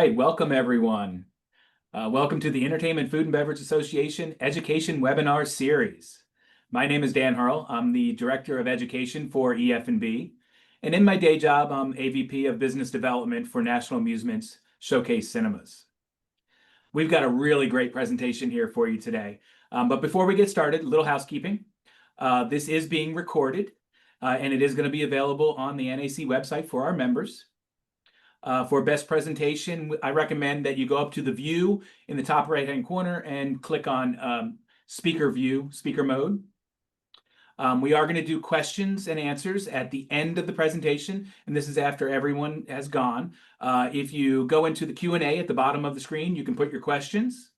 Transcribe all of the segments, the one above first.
right, welcome everyone. Welcome to the Entertainment Food and Beverage Association Education Webinar Series. My name is Dan Hurl. I'm the Director of Education for EF&B. And in my day job, I'm AVP of Business Development for National Amusements Showcase Cinemas. We've got a really great presentation here for you today. But before we get started, a little housekeeping. This is being recorded, and it is going to be available on the NAC website for our members. For best presentation, I recommend that you go up to the view in the top right-hand corner and click on speaker view, speaker mode. We are going to do questions and answers at the end of the presentation, and this is after everyone has gone. If you go into the Q&A at the bottom of the screen, you can put your questions.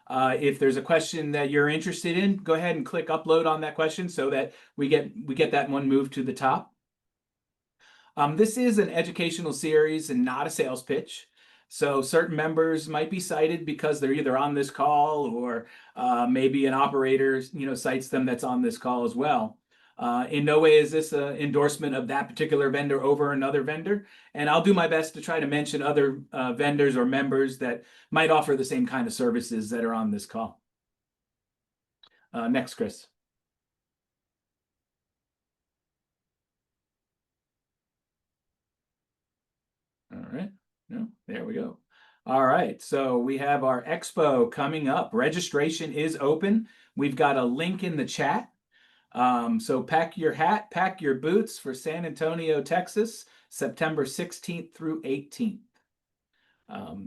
If there's a question that you're interested in, go ahead and click upload on that question so that we get that one moved to the top. This is an educational series and not a sales pitch. So certain members might be cited because they're either on this call or maybe an operator, cites them that's on this call as well. In no way is this an endorsement of that particular vendor over another vendor. And I'll do my best to try to mention other vendors or members that might offer the same kind of services that are on this call. Next, Chris. All right, no, there we go. All right, so we have our expo coming up. Registration is open. We've got a link in the chat. So pack your hat, pack your boots for San Antonio, Texas, September 16th through 18th.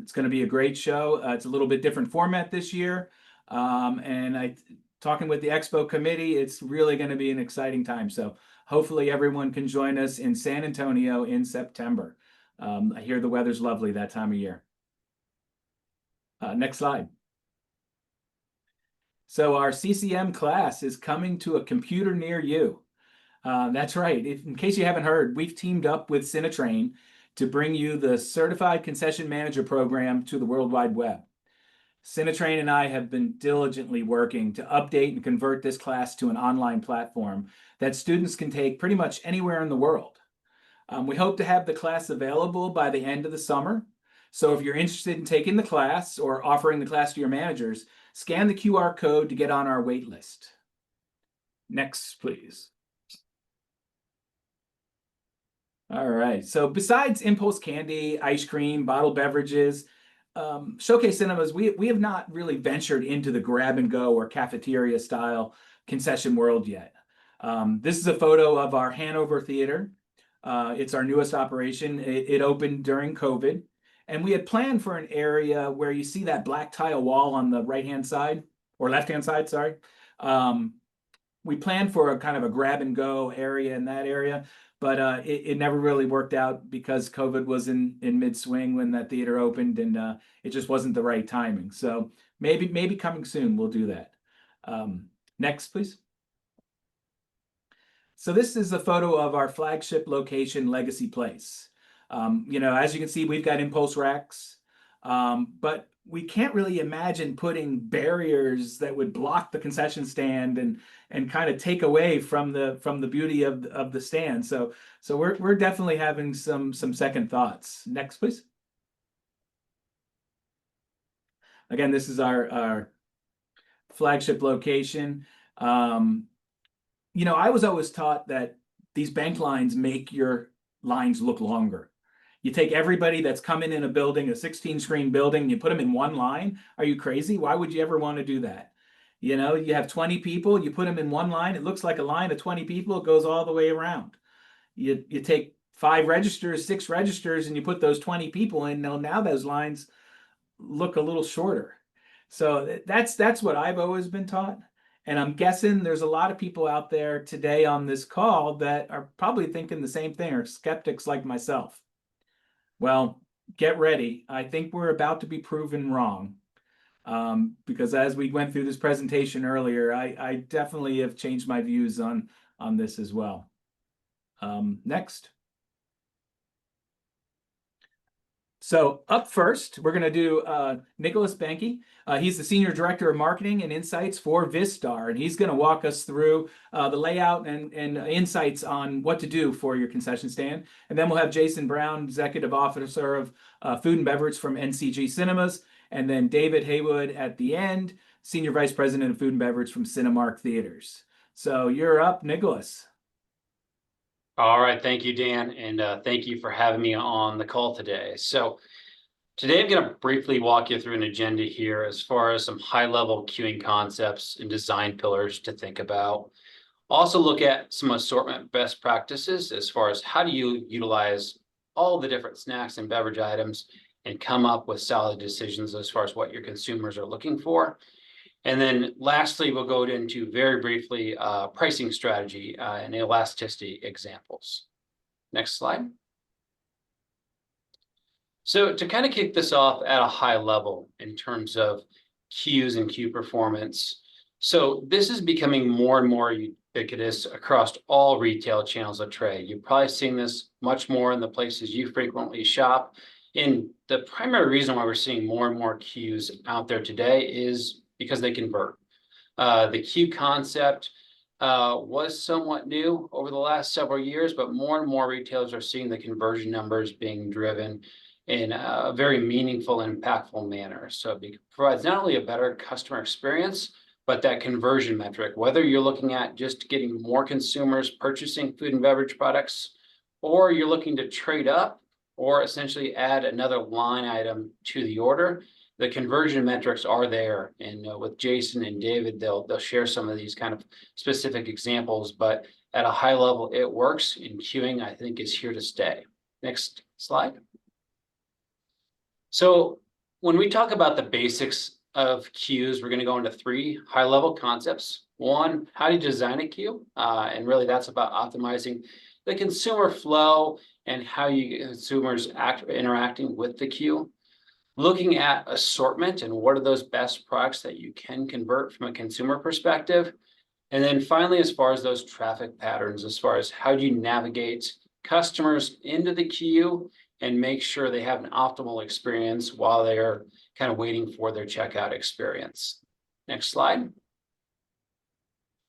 It's going to be a great show. It's a little bit different format this year. And talking with the expo committee, it's really going to be an exciting time. So hopefully everyone can join us in San Antonio in September. I hear the weather's lovely that time of year. Next slide. So our CCM class is coming to a computer near you. That's right. In case you haven't heard, we've teamed up with Cinetrain to bring you the Certified Concession Manager program to the World Wide Web. Cinetrain and I have been diligently working to update and convert this class to an online platform that students can take pretty much anywhere in the world. We hope to have the class available by the end of the summer. So if you're interested in taking the class or offering the class to your managers, scan the QR code to get on our wait list. Next, please. All right, so besides impulse candy, ice cream, bottled beverages, Showcase Cinemas, we have not really ventured into the grab-and-go or cafeteria-style concession world yet. This is a photo of our Hanover Theater. It's our newest operation. It opened during COVID. And we had planned for an area where you see that black tile wall on the right-hand side, or left-hand side, sorry. We planned for a kind of a grab-and-go area in that area, but it never really worked out because COVID was in mid-swing when that theater opened, and it just wasn't the right timing. So maybe coming soon, we'll do that. Next, please. So this is a photo of our flagship location, Legacy Place. As you can see, we've got impulse racks, but we can't really imagine putting barriers that would block the concession stand and kind of take away from the beauty of the stand. So we're definitely having some second thoughts. Next, please. Again, this is our flagship location. I was always taught that these bank lines make your lines look longer. You take everybody that's coming in a building, a 16-screen building, you put them in one line. Are you crazy? Why would you ever want to do that? You have 20 people, you put them in one line. It looks like a line of 20 people. It goes all the way around. You take 5 registers, 6 registers, and you put those 20 people in. Now those lines look a little shorter. So that's what I've always been taught. And I'm guessing there's a lot of people out there today on this call that are probably thinking the same thing, or skeptics like myself. Well, get ready. I think we're about to be proven wrong. Because as we went through this presentation earlier, I definitely have changed my views on this as well. Next. So up first, we're going to do Nicholas Benke. He's the Senior Director of Marketing and Insights for Vistar, and he's going to walk us through the layout and insights on what to do for your concession stand. And then we'll have Jason Brown, Executive Officer of Food and Beverage from NCG Cinemas, and then David Haywood at the end, Senior Vice President of Food and Beverage from Cinemark Theaters. So you're up, Nicholas. All right, thank you, Dan, and thank you for having me on the call today. So today I'm going to briefly walk you through an agenda here as far as some high-level queuing concepts and design pillars to think about. Also look at some assortment best practices as far as how do you utilize all the different snacks and beverage items and come up with solid decisions as far as what your consumers are looking for. And then lastly, we'll go into very briefly pricing strategy and elasticity examples. Next slide. So to kind of kick this off at a high level in terms of queues and queue performance. So this is becoming more and more ubiquitous across all retail channels of trade. You've probably seen this much more in the places you frequently shop. And the primary reason why we're seeing more and more queues out there today is because they convert. The queue concept was somewhat new over the last several years, but more and more retailers are seeing the conversion numbers being driven in a very meaningful and impactful manner. So it provides not only a better customer experience, but that conversion metric, whether you're looking at just getting more consumers purchasing food and beverage products, or you're looking to trade up or essentially add another line item to the order, the conversion metrics are there. And with Jason and David, they'll share some of these kind of specific examples, but at a high level, it works, and queuing, I think, is here to stay. Next slide. So when we talk about the basics of queues, we're going to go into three high-level concepts. One, how do you design a queue? And really that's about optimizing the consumer flow and how you consumers interacting with the queue. Looking at assortment and what are those best products that you can convert from a consumer perspective. And then finally, as far as those traffic patterns, as far as how do you navigate customers into the queue and make sure they have an optimal experience while they're kind of waiting for their checkout experience. Next slide.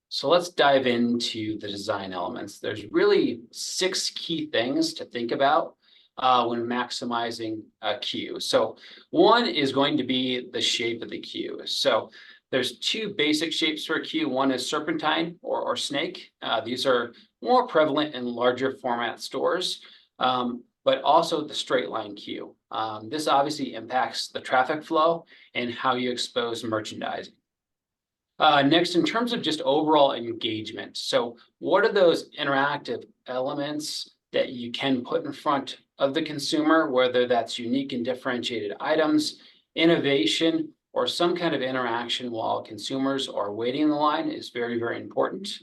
So let's dive into the design elements. There's really 6 key things to think about when maximizing a queue. So one is going to be the shape of the queue. So there's 2 basic shapes for a queue. One is serpentine or snake. These are more prevalent in larger format stores, but also the straight line queue. This obviously impacts the traffic flow and how you expose merchandising. Next, in terms of just overall engagement. So what are those interactive elements that you can put in front of the consumer, whether that's unique and differentiated items, innovation, or some kind of interaction while consumers are waiting in the line is very, very important.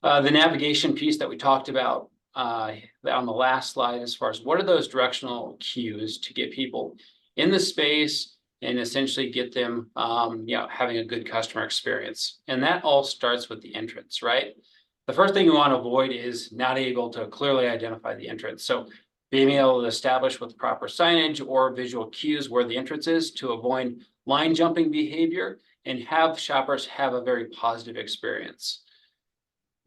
The navigation piece that we talked about on the last slide, as far as what are those directional cues to get people in the space and essentially get them having a good customer experience. And that all starts with the entrance, right? The first thing you want to avoid is not able to clearly identify the entrance. So being able to establish with proper signage or visual cues where the entrance is to avoid line jumping behavior and have shoppers have a very positive experience.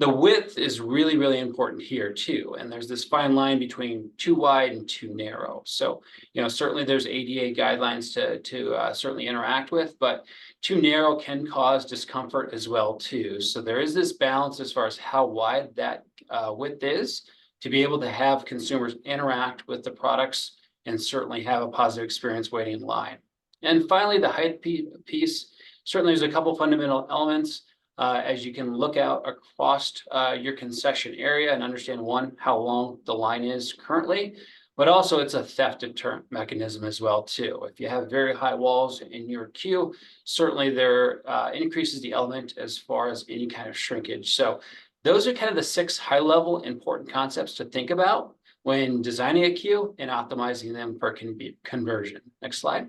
The width is really, really important here too. And there's this fine line between too wide and too narrow. So, certainly there's ADA guidelines to certainly interact with, but too narrow can cause discomfort as well too. So there is this balance as far as how wide that width is to be able to have consumers interact with the products and certainly have a positive experience waiting in line. And finally, the height piece, certainly there's a couple fundamental elements. As you can look out across your concession area and understand, one, how long the line is currently, but also it's a theft deterrent mechanism as well too. If you have very high walls in your queue, certainly there increases the element as far as any kind of shrinkage. So those are kind of the 6 high-level important concepts to think about when designing a queue and optimizing them for conversion. Next slide.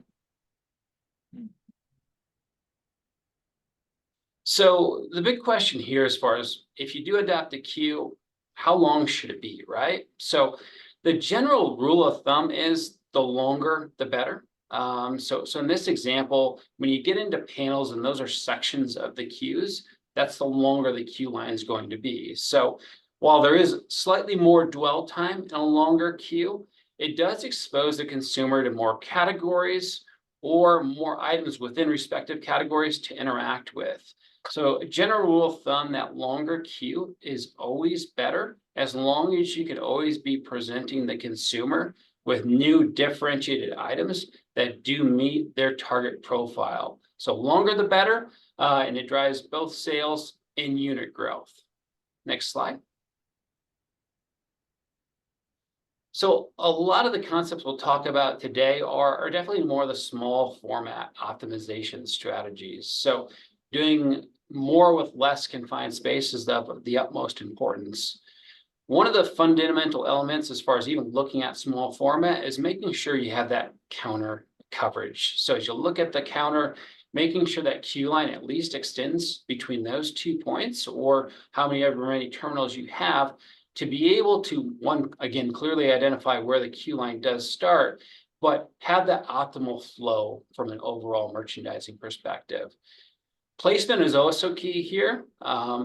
So the big question here, as far as if you do adopt a queue, how long should it be, right? So the general rule of thumb is the longer, the better. So in this example, when you get into panels and those are sections of the queues, that's the longer the queue line is going to be. So while there is slightly more dwell time in a longer queue, it does expose the consumer to more categories or more items within respective categories to interact with. So a general rule of thumb, that longer queue is always better, as long as you can always be presenting the consumer with new differentiated items that do meet their target profile. So longer the better, and it drives both sales and unit growth. Next slide. So a lot of the concepts we'll talk about today are definitely more the small format optimization strategies. So doing more with less confined space is of the utmost importance. One of the fundamental elements, as far as even looking at small format, is making sure you have that counter coverage. So as you look at the counter, making sure that queue line at least extends between those 2 points, or how many terminals you have, to be able to, one, again, clearly identify where the queue line does start, but have that optimal flow from an overall merchandising perspective. Placement is also key here.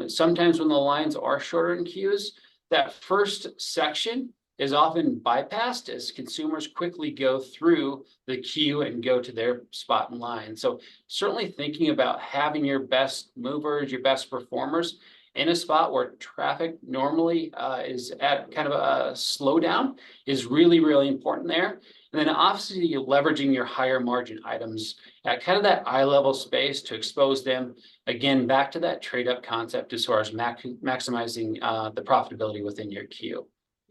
Sometimes when the lines are shorter in queues, that first section is often bypassed as consumers quickly go through the queue and go to their spot in line. So certainly thinking about having your best movers, your best performers in a spot where traffic normally is at kind of a slowdown is really, really important there. And then obviously leveraging your higher margin items at kind of that eye level space to expose them, again, back to that trade up concept as far as maximizing the profitability within your queue.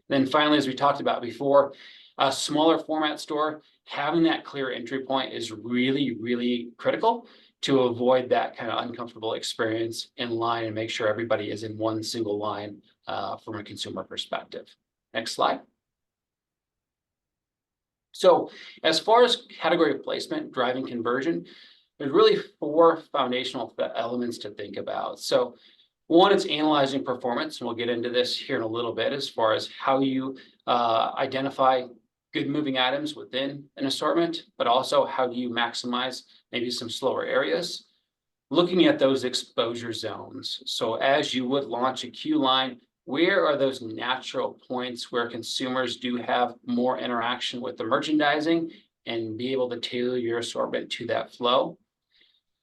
Then finally, as we talked about before, a smaller format store, having that clear entry point is really, really critical to avoid that kind of uncomfortable experience in line and make sure everybody is in one single line from a consumer perspective. Next slide. So as far as category placement driving conversion, there's really 4 foundational elements to think about. So one, it's analyzing performance, and we'll get into this here in a little bit as far as how you identify good moving items within an assortment, but also how do you maximize maybe some slower areas. Looking at those exposure zones. So as you would launch a queue line, where are those natural points where consumers do have more interaction with the merchandising and be able to tailor your assortment to that flow?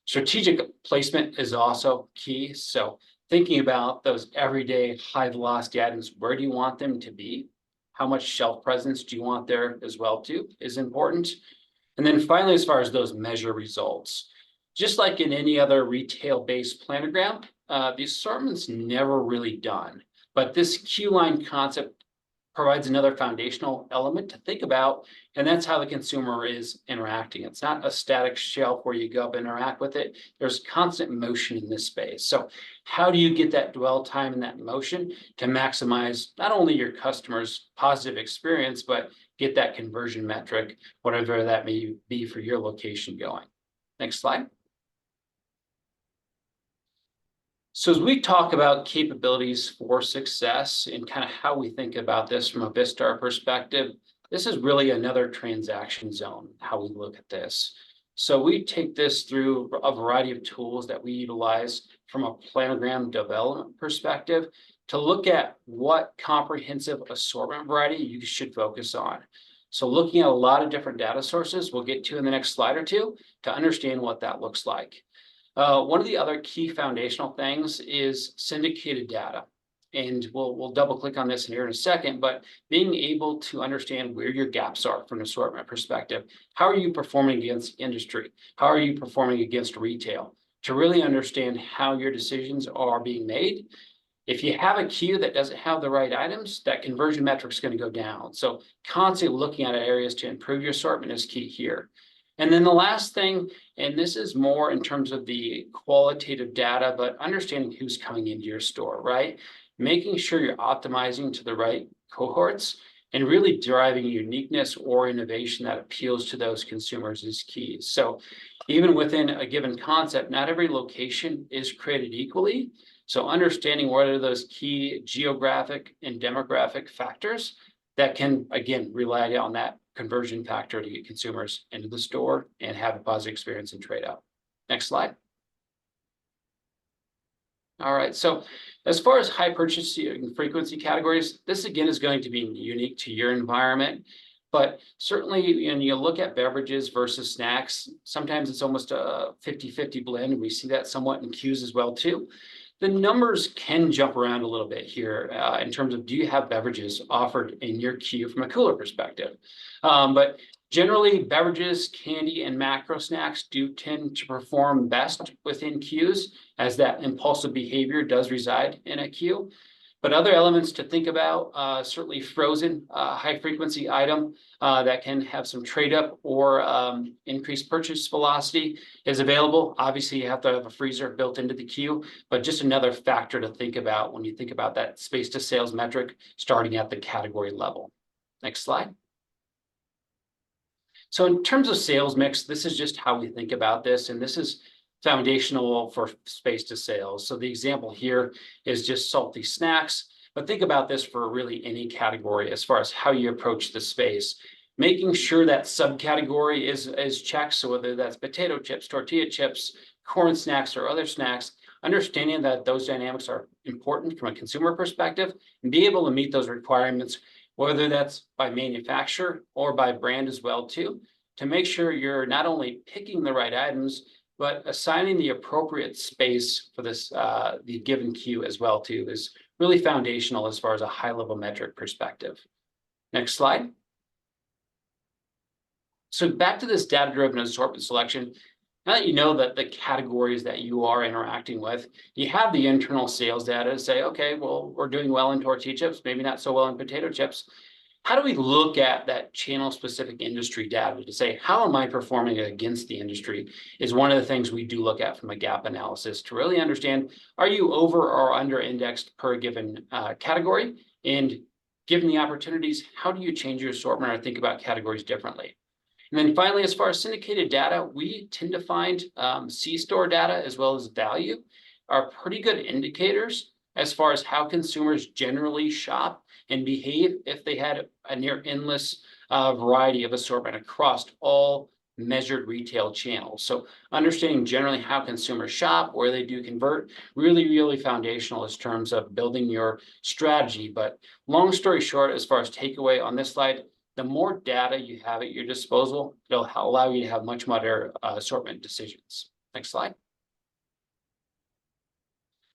Strategic placement is also key. So thinking about those everyday high velocity items, where do you want them to be? How much shelf presence do you want there as well too is important. And then finally, as far as those measure results, just like in any other retail-based planogram, the assortment's never really done. But this queue line concept provides another foundational element to think about, and that's how the consumer is interacting. It's not a static shelf where you go up and interact with it. There's constant motion in this space. So how do you get that dwell time and that motion to maximize not only your customer's positive experience, but get that conversion metric, whatever that may be for your location going? Next slide. So as we talk about capabilities for success and kind of how we think about this from a Vistar perspective, this is really another transaction zone, how we look at this. So we take this through a variety of tools that we utilize from a planogram development perspective to look at what comprehensive assortment variety you should focus on. So looking at a lot of different data sources, we'll get to in the next slide or two to understand what that looks like. One of the other key foundational things is syndicated data. And we'll double click on this here in a second, but being able to understand where your gaps are from an assortment perspective. How are you performing against industry? How are you performing against retail? To really understand how your decisions are being made. If you have a queue that doesn't have the right items, that conversion metric is going to go down. So constantly looking at areas to improve your assortment is key here. And then the last thing, and this is more in terms of the qualitative data, but understanding who's coming into your store, right? Making sure you're optimizing to the right cohorts and really driving uniqueness or innovation that appeals to those consumers is key. So even within a given concept, not every location is created equally. So understanding what are those key geographic and demographic factors that can, again, rely on that conversion factor to get consumers into the store and have a positive experience and trade out. Next slide. All right, so as far as high purchase frequency categories, this again is going to be unique to your environment. But certainly when you look at beverages versus snacks, sometimes it's almost a 50-50 blend. And we see that somewhat in queues as well too. The numbers can jump around a little bit here in terms of do you have beverages offered in your queue from a cooler perspective. But generally, beverages, candy, and macro snacks do tend to perform best within queues, as that impulsive behavior does reside in a queue. But other elements to think about, certainly frozen, high frequency item that can have some trade up or increased purchase velocity is available. Obviously, you have to have a freezer built into the queue, but just another factor to think about when you think about that space to sales metric starting at the category level. Next slide. So in terms of sales mix, this is just how we think about this, and this is foundational for space to sales. So the example here is just salty snacks, but think about this for really any category as far as how you approach the space. Making sure that subcategory is checked, so whether that's potato chips, tortilla chips, corn snacks, or other snacks, understanding that those dynamics are important from a consumer perspective and be able to meet those requirements, whether that's by manufacturer or by brand as well too, to make sure you're not only picking the right items, but assigning the appropriate space for this, the given queue as well too, is really foundational as far as a high level metric perspective. Next slide. So back to this data-driven assortment selection. Now that you know that the categories that you are interacting with, you have the internal sales data to say, okay, well, we're doing well in tortilla chips, maybe not so well in potato chips. How do we look at that channel-specific industry data to say, how am I performing against the industry is one of the things we do look at from a gap analysis to really understand, are you over or under indexed per given category? And given the opportunities, how do you change your assortment or think about categories differently? And then finally, as far as syndicated data, we tend to find C-store data as well as value are pretty good indicators as far as how consumers generally shop and behave if they had a near endless variety of assortment across all measured retail channels. So understanding generally how consumers shop, where they do convert, really, really foundational in terms of building your strategy. But long story short, as far as takeaway on this slide, the more data you have at your disposal, it'll allow you to have much better assortment decisions. Next slide.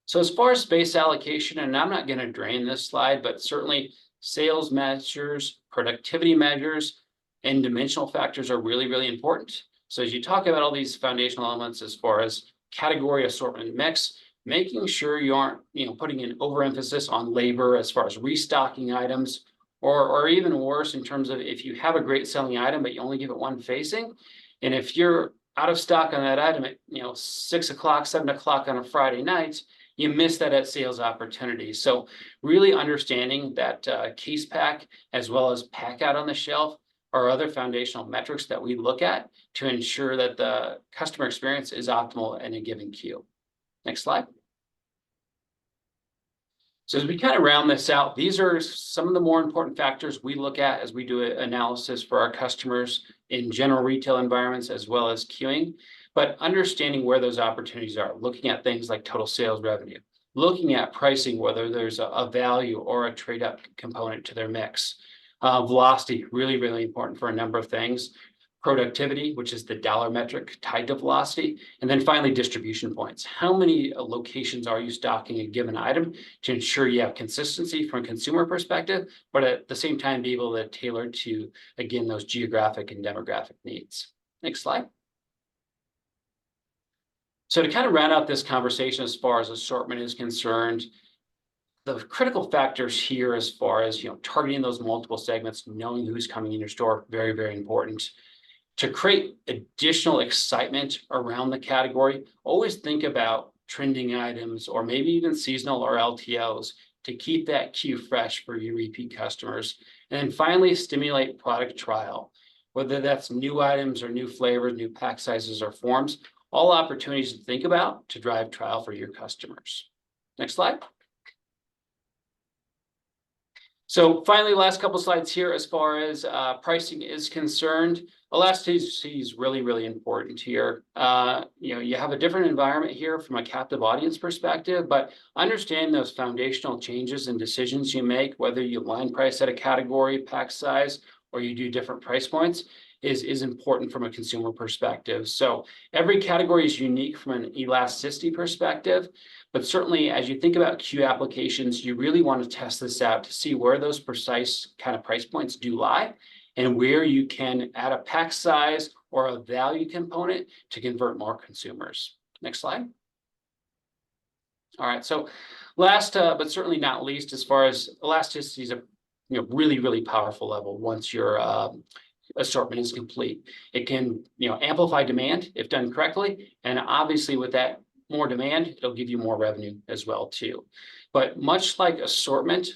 So as far as space allocation, and I'm not going to drain this slide, but certainly sales measures, productivity measures, and dimensional factors are really, really important. So as you talk about all these foundational elements as far as category assortment mix, making sure you aren't putting an overemphasis on labor as far as restocking items, or even worse in terms of if you have a great selling item, but you only give it one facing, and if you're out of stock on that item at 6 o'clock, 7 o'clock on a Friday night, you miss that at sales opportunity. So really understanding that case pack as well as pack out on the shelf are other foundational metrics that we look at to ensure that the customer experience is optimal in a given queue. Next slide. So as we kind of round this out, these are some of the more important factors we look at as we do an analysis for our customers in general retail environments as well as queuing. But understanding where those opportunities are, looking at things like total sales revenue, looking at pricing, whether there's a value or a trade up component to their mix. Velocity, really, really important for a number of things. Productivity, which is the dollar metric tied to velocity. And then finally, distribution points. How many locations are you stocking a given item to ensure you have consistency from a consumer perspective, but at the same time be able to tailor to, again, those geographic and demographic needs. Next slide. So to kind of round out this conversation as far as assortment is concerned, the critical factors here as far as targeting those multiple segments, knowing who's coming in your store, very, very important. To create additional excitement around the category, always think about trending items or maybe even seasonal or LTOs to keep that queue fresh for your repeat customers. And then finally, stimulate product trial, whether that's new items or new flavors, new pack sizes or forms, all opportunities to think about to drive trial for your customers. Next slide. So finally, last couple slides here, as far as pricing is concerned, elasticity is really, really important here. You have a different environment here from a captive audience perspective, but understand those foundational changes and decisions you make, whether you line price at a category, pack size, or you do different price points, is important from a consumer perspective. So every category is unique from an elasticity perspective. But certainly, as you think about Q applications, you really want to test this out to see where those precise kind of price points do lie and where you can add a pack size or a value component to convert more consumers. Next slide. All right, so last but certainly not least, as far as elasticity is a really, really powerful level once your assortment is complete. It can amplify demand if done correctly, and obviously with that more demand, it'll give you more revenue as well too. But much like assortment,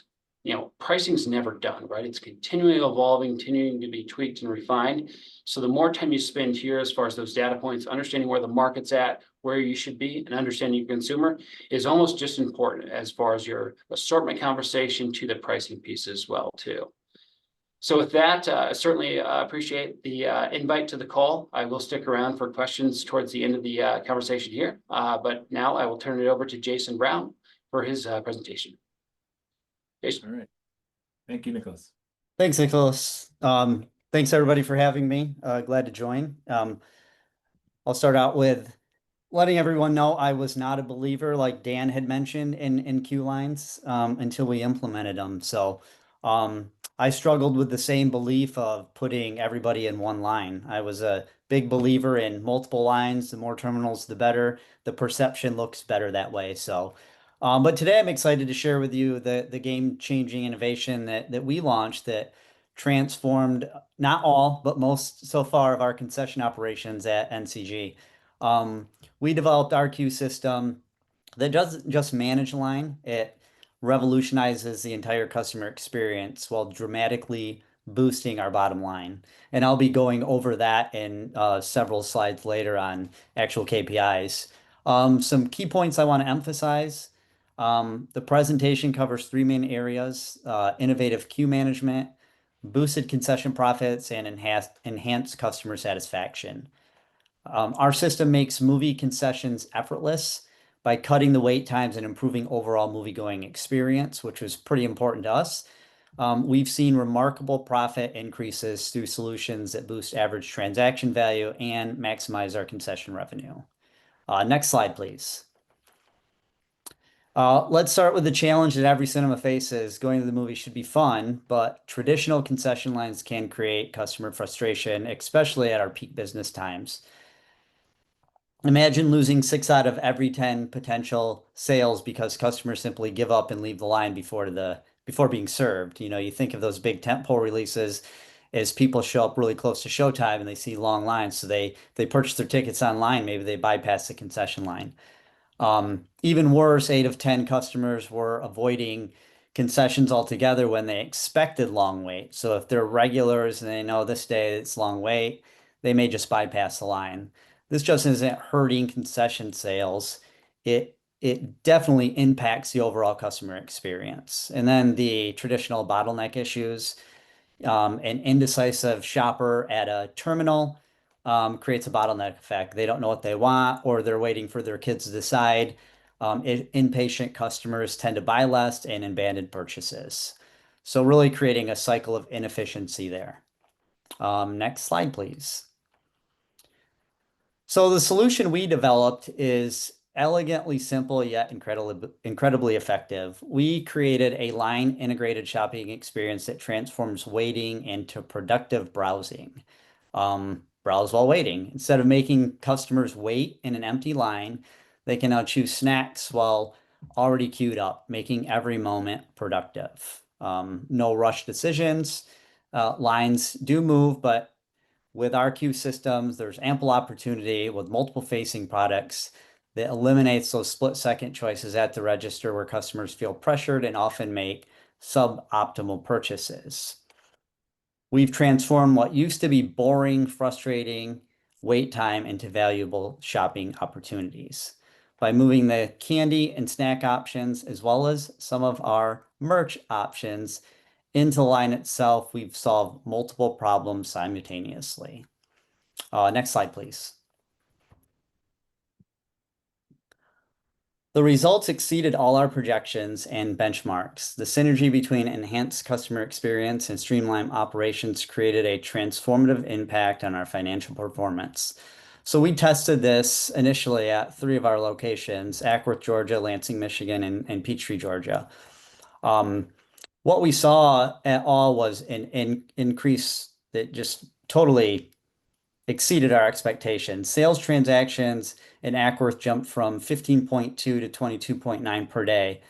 pricing's never done, right? It's continually evolving, continuing to be tweaked and refined. So the more time you spend here as far as those data points, understanding where the market's at, where you should be, and understanding your consumer is almost just important as far as your assortment conversation to the pricing piece as well too. So with that, I certainly appreciate the invite to the call. I will stick around for questions towards the end of the conversation here. But now I will turn it over to Jason Brown for his presentation. Jason. All right. Thank you, Nicholas. Thanks, Nicholas. Thanks everybody for having me. Glad to join. I'll start out with letting everyone know I was not a believer, like Dan had mentioned, in queue lines until we implemented them. So I struggled with the same belief of putting everybody in one line. I was a big believer in multiple lines. The more terminals, the better. The perception looks better that way. So, but today I'm excited to share with you the game-changing innovation that we launched that transformed not all, but most so far of our concession operations at NCG. We developed our queue system that doesn't just manage line, it revolutionizes the entire customer experience while dramatically boosting our bottom line. And I'll be going over that in several slides later on actual KPIs. Some key points I want to emphasize. The presentation covers three main areas: innovative queue management, boosted concession profits, and enhanced customer satisfaction. Our system makes movie concessions effortless by cutting the wait times and improving overall movie-going experience, which was pretty important to us. We've seen remarkable profit increases through solutions that boost average transaction value and maximize our concession revenue. Next slide, please. Let's start with the challenge that every cinema faces. Going to the movie should be fun, but traditional concession lines can create customer frustration, especially at our peak business times. Imagine losing 6 out of every 10 potential sales because customers simply give up and leave the line before being served. You think of those big tentpole releases as people show up really close to showtime and they see long lines, so they purchase their tickets online. Maybe they bypass the concession line. Even worse, 8 of 10 customers were avoiding concessions altogether when they expected long wait. So if they're regulars and they know this day it's long wait, they may just bypass the line. This just isn't hurting concession sales. It definitely impacts the overall customer experience. And then the traditional bottleneck issues, an indecisive shopper at a terminal creates a bottleneck effect. They don't know what they want, or they're waiting for their kids to decide. Impatient customers tend to buy less and abandon purchases. So really creating a cycle of inefficiency there. Next slide, please. So the solution we developed is elegantly simple yet incredibly effective. We created a line integrated shopping experience that transforms waiting into productive browsing. Browse while waiting. Instead of making customers wait in an empty line, they can now choose snacks while already queued up, making every moment productive. No rush decisions. Lines do move, but with our queue systems, there's ample opportunity with multiple facing products that eliminates those split-second choices at the register where customers feel pressured and often make suboptimal purchases. We've transformed what used to be boring, frustrating wait time into valuable shopping opportunities by moving the candy and snack options as well as some of our merch options into the line itself, we've solved multiple problems simultaneously. Next slide, please. The results exceeded all our projections and benchmarks. The synergy between enhanced customer experience and streamlined operations created a transformative impact on our financial performance. So we tested this initially at 3 of our locations: Ackworth, Georgia, Lansing, Michigan, and Peachtree, Georgia. What we saw at all was an increase that just totally exceeded our expectations. Sales transactions in Ackworth jumped from 15.2 to 22.9 per day,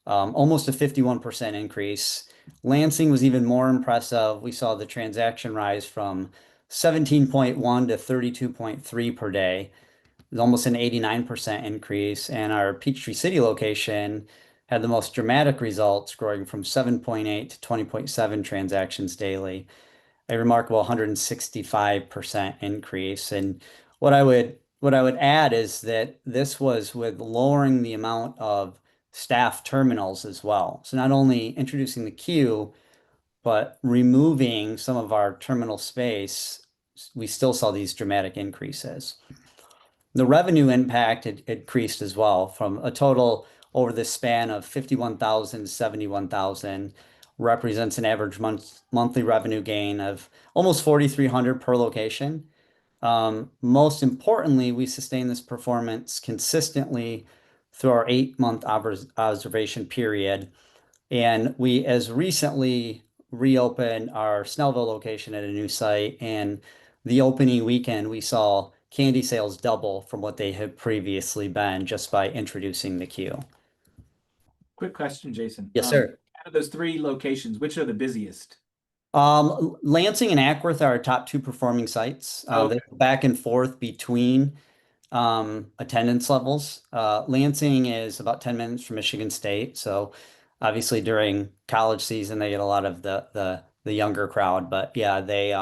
almost a 51% increase. Lansing was even more impressive. We saw the transaction rise from 17.1 to 32.3 per day. It was almost an 89% increase. And our Peachtree City location had the most dramatic results, growing from 7.8 to 20.7 transactions daily, a remarkable 165% increase. And what I would add is that this was with lowering the amount of staff terminals as well. So not only introducing the queue, but removing some of our terminal space, we still saw these dramatic increases. The revenue impact had increased as well, from a total over the span of 51,000 to 71,000, represents an average monthly revenue gain of almost 4,300 per location. Most importantly, we sustained this performance consistently through our 8-month observation period. And we as recently reopened our Snellville location at a new site. And the opening weekend, we saw candy sales double from what they had previously been just by introducing the queue. Quick question, Jason. Yes, sir. Out of those 3 locations, which are the busiest? Lansing and Ackworth are our top 2 performing sites. Okay. They go back and forth between attendance levels. Lansing is about 10 minutes from Michigan State, so obviously during college season they get a lot of the younger crowd. But yeah, they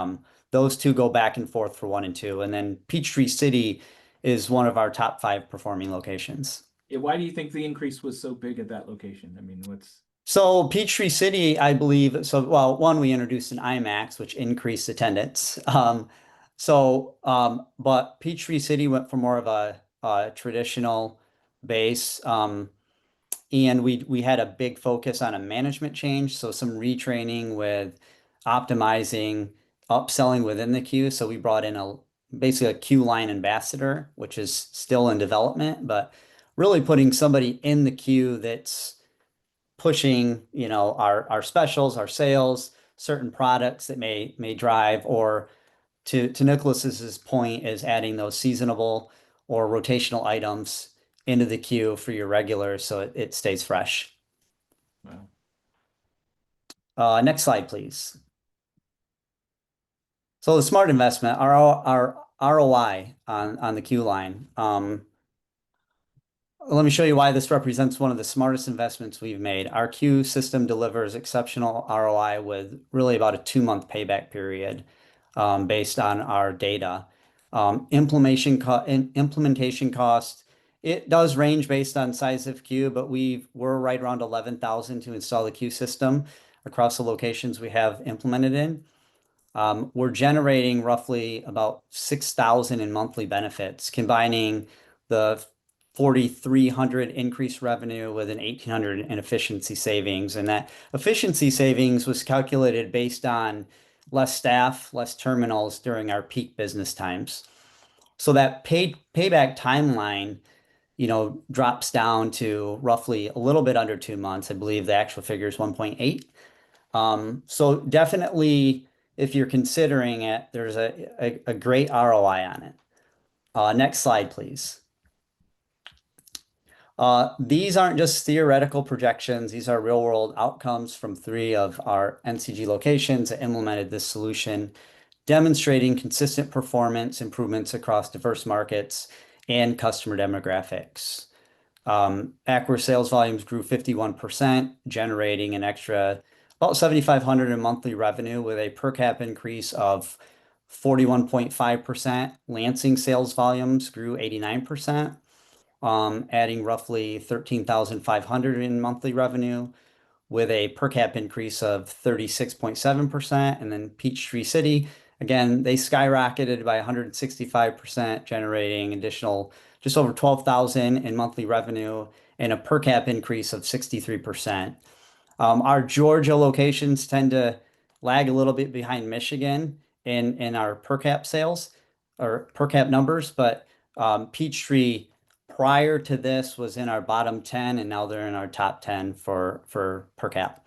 those 2 go back and forth for 1 and 2, and then Peachtree City is one of our top 5 performing locations. Yeah, why do you think the increase was so big at that location? I mean, what's So Peachtree City, I believe, so well, one, we introduced an IMAX, which increased attendance. But Peachtree City went for more of a traditional base. And we had a big focus on a management change, so some retraining with optimizing, upselling within the queue. So we brought in basically a queue line ambassador, which is still in development, but really putting somebody in the queue that's pushing, our specials, our sales, certain products that may drive, or to Nicholas's point, is adding those seasonable or rotational items into the queue for your regulars so it stays fresh. Wow. Next slide, please. So the smart investment, our ROI on the queue line. Let me show you why this represents one of the smartest investments we've made. Our queue system delivers exceptional ROI with really about a 2-month payback period, based on our data. Implementation cost, it does range based on size of queue, but we're right around 11,000 to install the queue system across the locations we have implemented in. We're generating roughly about 6,000 in monthly benefits, combining the 4,300 increased revenue with an 1,800 in efficiency savings. And that efficiency savings was calculated based on less staff, less terminals during our peak business times. So that payback timeline, drops down to roughly a little bit under 2 months. I believe the actual figure is 1.8. So definitely, if you're considering it, there's a great ROI on it. Next slide, please. These aren't just theoretical projections. These are real world outcomes from 3 of our NCG locations that implemented this solution, demonstrating consistent performance improvements across diverse markets and customer demographics. Ackworth sales volumes grew 51%, generating an extra about 7,500 in monthly revenue with a per cap increase of 41.5%. Lansing sales volumes grew 89%, adding roughly 13,500 in monthly revenue, with a per cap increase of 36.7%. And then Peachtree City, again, they skyrocketed by 165%, generating additional just over 12,000 in monthly revenue and a per cap increase of 63%. Our Georgia locations tend to lag a little bit behind Michigan in our per cap sales or per cap numbers, but Peachtree prior to this was in our bottom 10, and now they're in our top 10 for per cap.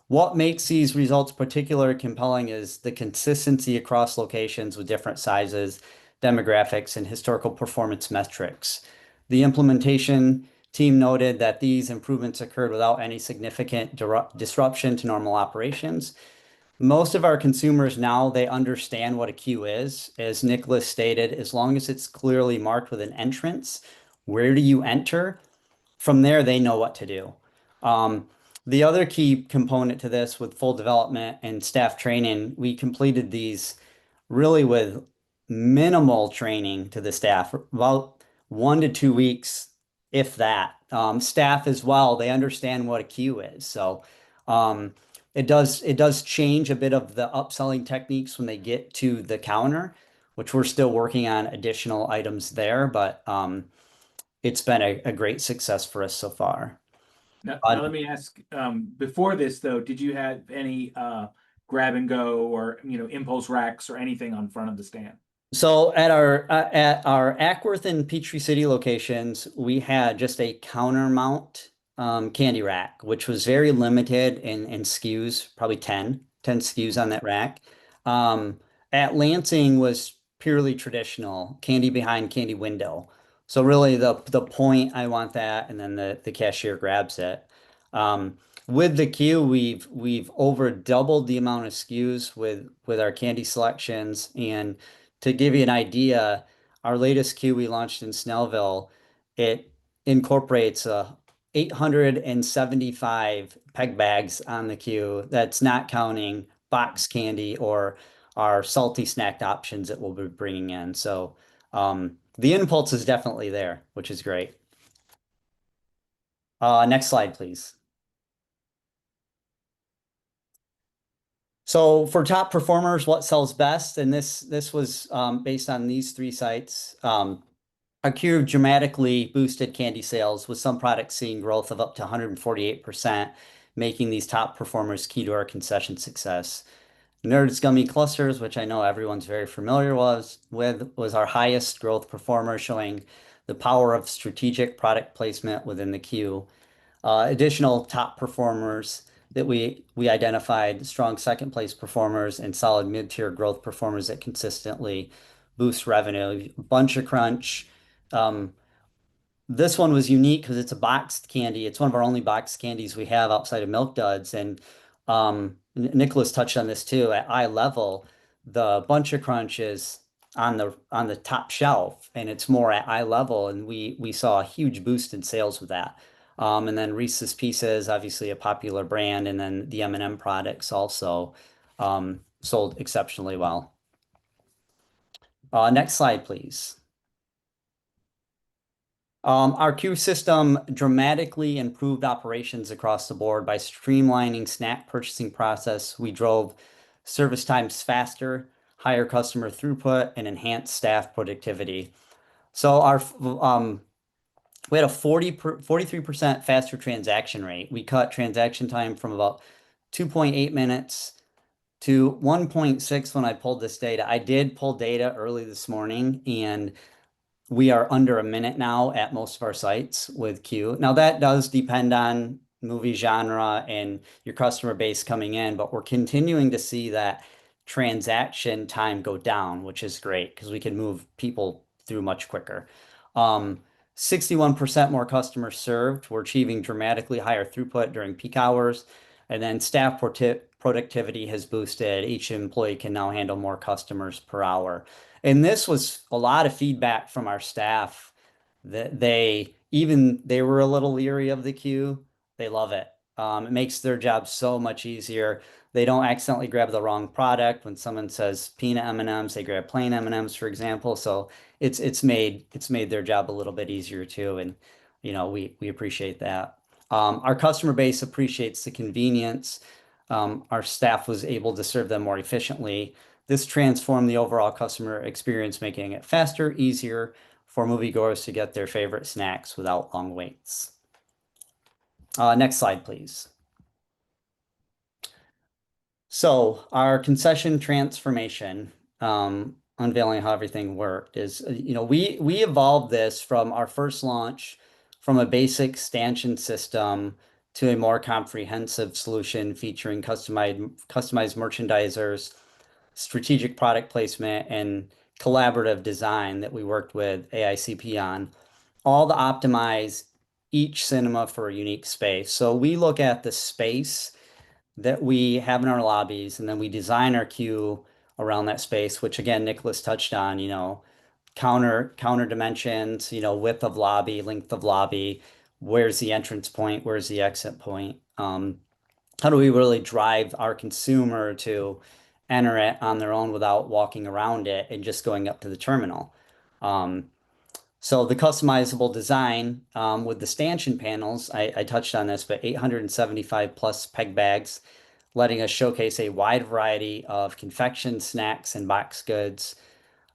What makes these results particularly compelling is the consistency across locations with different sizes, demographics, and historical performance metrics. The implementation team noted that these improvements occurred without any significant disruption to normal operations. Most of our consumers now, they understand what a queue is. As Nicholas stated, as long as it's clearly marked with an entrance, where do you enter? From there, they know what to do. Um, the other key component to this with full development and staff training, we completed these really with minimal training to the staff, about 1 to 2 weeks, if that. Staff as well, they understand what a queue is. So um, it does change a bit of the upselling techniques when they get to the counter, which we're still working on additional items there, but it's been a great success for us so far. Now let me ask, before this though, did you have any grab and go or impulse racks or anything on front of the stand? So at our Ackworth and Peachtree City locations, we had just a counter mount candy rack, which was very limited in SKUs, probably 10 SKUs on that rack. Um, at Lansing was purely traditional, candy behind candy window. So really the point I want that, and then the cashier grabs it. Um, with the queue, we've over doubled the amount of SKUs with our candy selections. And to give you an idea, our latest queue we launched in Snellville, it incorporates 875 peg bags on the queue. That's not counting box candy or our salty snacked options that we'll be bringing in. So the impulse is definitely there, which is great. Next slide, please. So for top performers, what sells best? And this was based on these three sites. Our Cube dramatically boosted candy sales, with some products seeing growth of up to 148%, making these top performers key to our concession success. Nerds Gummy Clusters, which I know everyone's very familiar was our highest growth performer, showing the power of strategic product placement within the queue. Additional top performers that we identified, strong second place performers and solid mid-tier growth performers that consistently boost revenue. Bunch of Crunch. Um, this one was unique because it's a boxed candy. It's one of our only boxed candies we have outside of Milk Duds. And Nicholas touched on this too. At eye level, the Bunch of Crunch is on the top shelf, and it's more at eye level. And we saw a huge boost in sales with that. And then Reese's Pieces, obviously a popular brand, and then the M&M products also sold exceptionally well. Next slide, please. Our queue system dramatically improved operations across the board by streamlining snack purchasing process. We drove service times faster, higher customer throughput, and enhanced staff productivity. So we had a 43% faster transaction rate. We cut transaction time from about 2.8 minutes to 1.6 when I pulled this data. I did pull data early this morning, and we are under a minute now at most of our sites with queue. Now that does depend on movie genre and your customer base coming in, but we're continuing to see that transaction time go down, which is great because we can move people through much quicker. 61% more customers served. We're achieving dramatically higher throughput during peak hours. And then staff productivity has boosted. Each employee can now handle more customers per hour. And this was a lot of feedback from our staff that they were a little leery of the queue. They love it. It makes their job so much easier. They don't accidentally grab the wrong product. When someone says peanut M&Ms, they grab plain M&Ms, for example. So it's made their job a little bit easier too, and we appreciate that. Our customer base appreciates the convenience. Our staff was able to serve them more efficiently. This transformed the overall customer experience, making it faster, easier for moviegoers to get their favorite snacks without long waits. Next slide, please. So our concession transformation, unveiling how everything worked is, we evolved this from our first launch from a basic stanchion system to a more comprehensive solution featuring customized merchandisers, strategic product placement, and collaborative design that we worked with AICP on, all to optimize each cinema for a unique space. So we look at the space that we have in our lobbies, and then we design our queue around that space, which again, Nicholas touched on, counter dimensions, width of lobby, length of lobby, where's the entrance point, where's the exit point. How do we really drive our consumer to enter it on their own without walking around it and just going up to the terminal? So the customizable design with the stanchion panels, I touched on this, but 875 plus peg bags, letting us showcase a wide variety of confection, snacks, and box goods.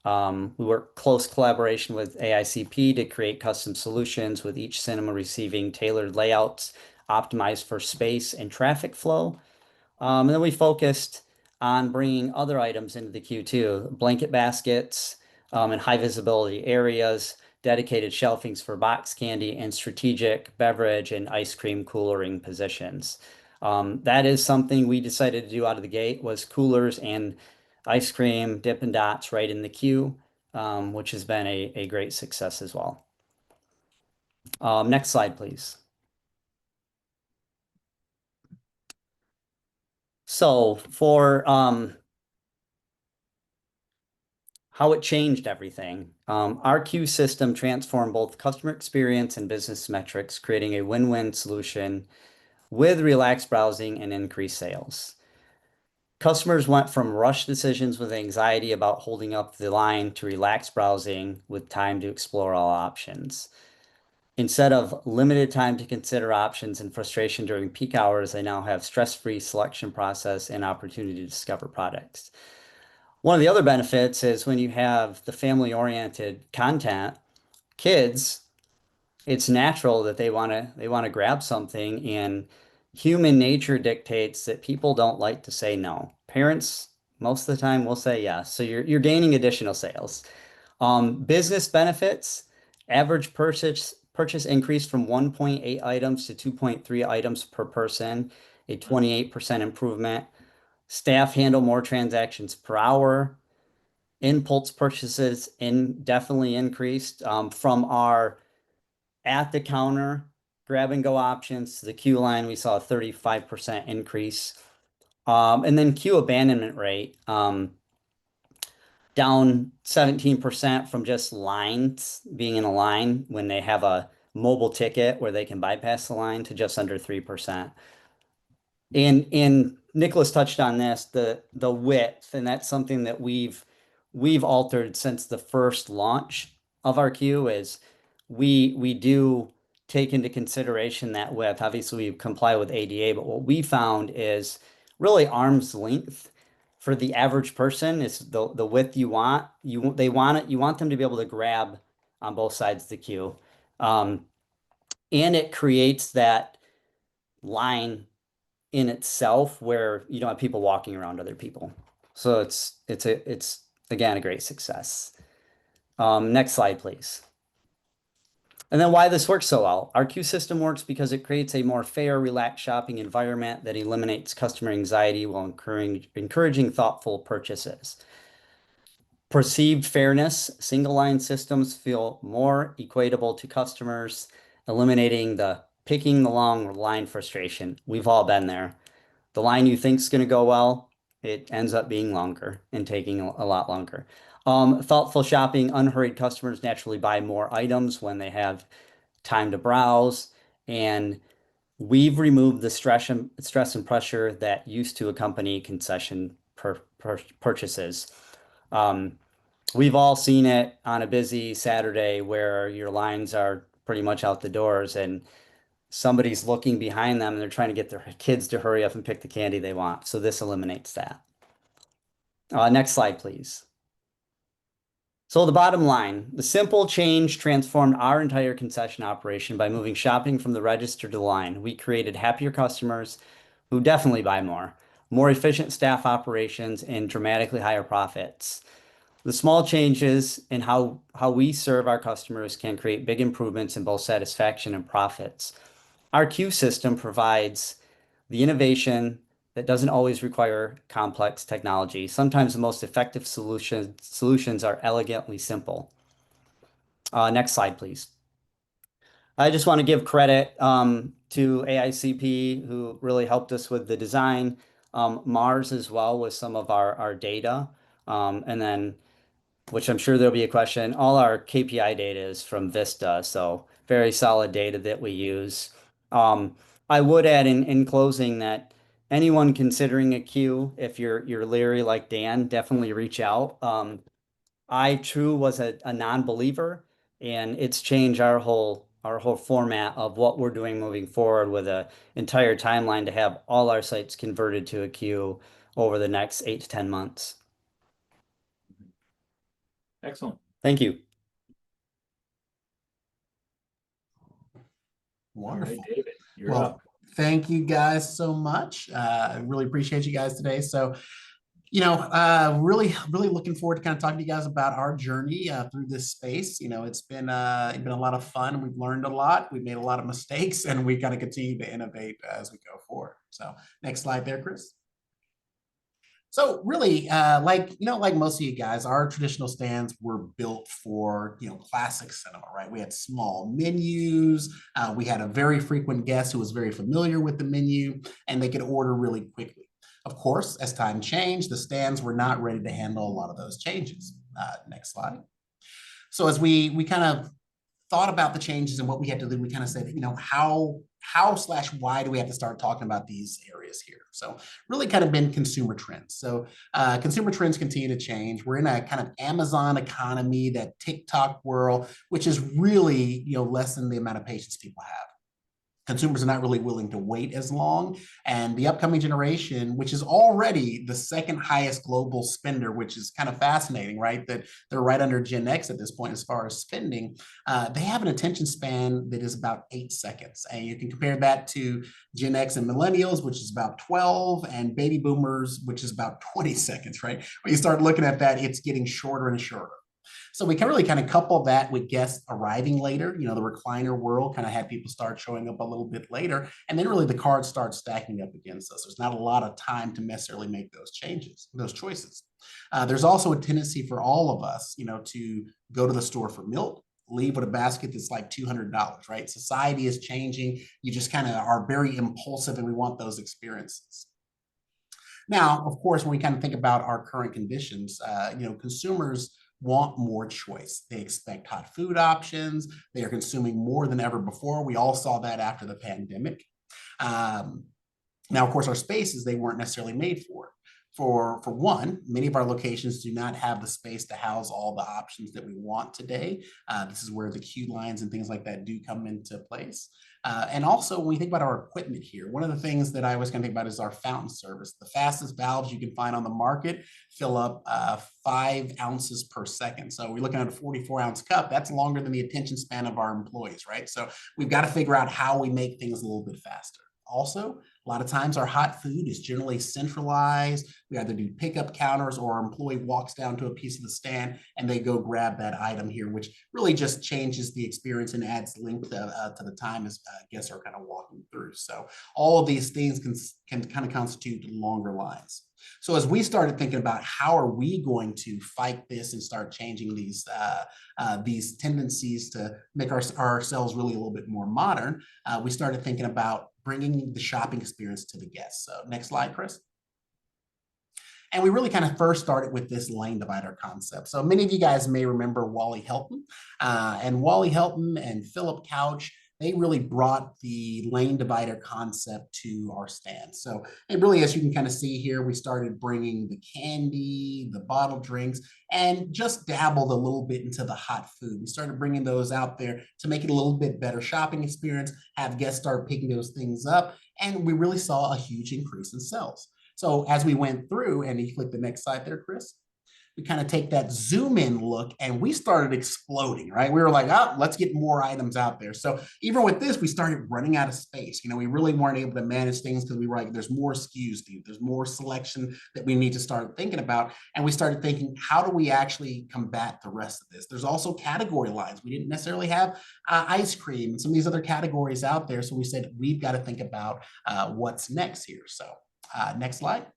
We work close collaboration with AICP to create custom solutions with each cinema receiving tailored layouts optimized for space and traffic flow. And then we focused on bringing other items into the queue too, blanket baskets in high visibility areas, dedicated shelvings for box candy, and strategic beverage and ice cream coolering positions. That is something we decided to do out of the gate was coolers and ice cream, Dippin' Dots right in the queue, which has been a great success as well. Next slide, please. So for how it changed everything, our queue system transformed both customer experience and business metrics, creating a win-win solution with relaxed browsing and increased sales. Customers went from rush decisions with anxiety about holding up the line to relaxed browsing with time to explore all options. Instead of limited time to consider options and frustration during peak hours, they now have stress-free selection process and opportunity to discover products. One of the other benefits is when you have the family-oriented content, kids, it's natural that they want to grab something, and human nature dictates that people don't like to say no. Parents most of the time will say yes. So you're gaining additional sales. Business benefits, average purchase increased from 1.8 items to 2.3 items per person, a 28% improvement. Staff handle more transactions per hour. Impulse purchases definitely increased from our at the counter grab and go options to the queue line. We saw a 35% increase. And then queue abandonment rate down 17% from just lines being in a line when they have a mobile ticket where they can bypass the line to just under 3%. And Nicholas touched on this, the width, and that's something that we've altered since the first launch of our queue is we do take into consideration that width. Obviously, we comply with ADA, but what we found is really arm's length for the average person is the width you want. You want them to be able to grab on both sides of the queue. And it creates that line in itself where you don't have people walking around other people. So it's again a great success. Next slide, please. And then why this works so well. Our queue system works because it creates a more fair, relaxed shopping environment that eliminates customer anxiety while encouraging thoughtful purchases. Perceived fairness, single line systems feel more equatable to customers, eliminating the picking the long line frustration. We've all been there. The line you think is going to go well, it ends up being longer and taking a lot longer. Thoughtful shopping, unhurried customers naturally buy more items when they have time to browse. And we've removed the stress and pressure that used to accompany concession purchases. We've all seen it on a busy Saturday where your lines are pretty much out the doors, and somebody's looking behind them and they're trying to get their kids to hurry up and pick the candy they want. So this eliminates that. Next slide, please. So the bottom line, the simple change transformed our entire concession operation by moving shopping from the register to the line. We created happier customers who definitely buy more efficient staff operations, and dramatically higher profits. The small changes in how we serve our customers can create big improvements in both satisfaction and profits. Our queue system provides the innovation that doesn't always require complex technology. Sometimes the most effective solutions are elegantly simple. Next slide, please. I just want to give credit to AICP, who really helped us with the design, Mars as well with some of our data, and then, which I'm sure there'll be a question, all our KPI data is from Vista, so very solid data that we use. I would add in closing that anyone considering a queue, if you're leery like Dan, definitely reach out. I too was a non-believer, and it's changed our whole format of what we're doing moving forward with an entire timeline to have all our sites converted to a queue over the next 8 to 10 months. Excellent. Thank you. Wonderful. All right, David, you're Well, up. thank you guys so much. I really appreciate you guys today. So, really looking forward to kind of talking to you guys about our journey through this space. It's been a lot of fun. We've learned a lot. We've made a lot of mistakes, and we've got to continue to innovate as we go forward. So, next slide there, Chris. So really, like most of you guys, our traditional stands were built for, classic cinema, right? We had small menus. We had a very frequent guest who was very familiar with the menu, and they could order really quickly. Of course, as time changed, the stands were not ready to handle a lot of those changes. Next slide. So as we kind of thought about the changes and what we had to do, we kind of said, how/why do we have to start talking about these areas here? So really kind of been consumer trends. So consumer trends continue to change. We're in a kind of Amazon economy, that TikTok world, which is really, lessen the amount of patience people have. Consumers are not really willing to wait as long. And the upcoming generation, which is already the second highest global spender, which is kind of fascinating, right? That they're right under Gen X at this point as far as spending. They have an attention span that is about 8 seconds. And you can compare that to Gen X and millennials, which is about 12, and baby boomers, which is about 20 seconds, right? When you start looking at that, it's getting shorter and shorter. So we can really kind of couple that with guests arriving later. The recliner world kind of had people start showing up a little bit later. And then really the cards start stacking up against us. There's not a lot of time to necessarily make those changes, those choices. There's also a tendency for all of us, to go to the store for milk, leave with a basket that's like $200, right? Society is changing. You just kind of are very impulsive, and we want those experiences. Now, of course, when we kind of think about our current conditions, consumers want more choice. They expect hot food options. They are consuming more than ever before. We all saw that after the pandemic. Now, of course, our spaces, they weren't necessarily made for it. For one, many of our locations do not have the space to house all the options that we want today. This is where the queue lines and things like that do come into place. And also, when we think about our equipment here, one of the things that I was going to think about is our fountain service. The fastest valves you can find on the market fill up 5 ounces per second. So we're looking at a 44-ounce cup. That's longer than the attention span of our employees, right? So we've got to figure out how we make things a little bit faster. Also, a lot of times our hot food is generally centralized. We either do pickup counters, or our employee walks down to a piece of the stand and they go grab that item here, which really just changes the experience and adds length to the time as guests are kind of walking through. So all of these things can kind of constitute longer lines. So as we started thinking about how are we going to fight this and start changing these tendencies to make ourselves really a little bit more modern, we started thinking about bringing the shopping experience to the guests. So next slide, Chris. And we really kind of first started with this lane divider concept. So many of you guys may remember Wally Helton. And Wally Helton and Philip Couch, they really brought the lane divider concept to our stand. So it really, as you can kind of see here, we started bringing the candy, the bottled drinks, and just dabbled a little bit into the hot food. We started bringing those out there to make it a little bit better shopping experience, have guests start picking those things up, and we really saw a huge increase in sales. So as we went through, and you click the next slide there, Chris, we kind of take that zoom in look and we started exploding, right? We were like, oh, let's get more items out there. So even with this, we started running out of space. We really weren't able to manage things because we were like, there's more SKUs, there's more selection that we need to start thinking about. And we started thinking, how do we actually combat the rest of this? There's also category lines. We didn't necessarily have ice cream and some of these other categories out there. So we said, we've got to think about what's next here. So next slide.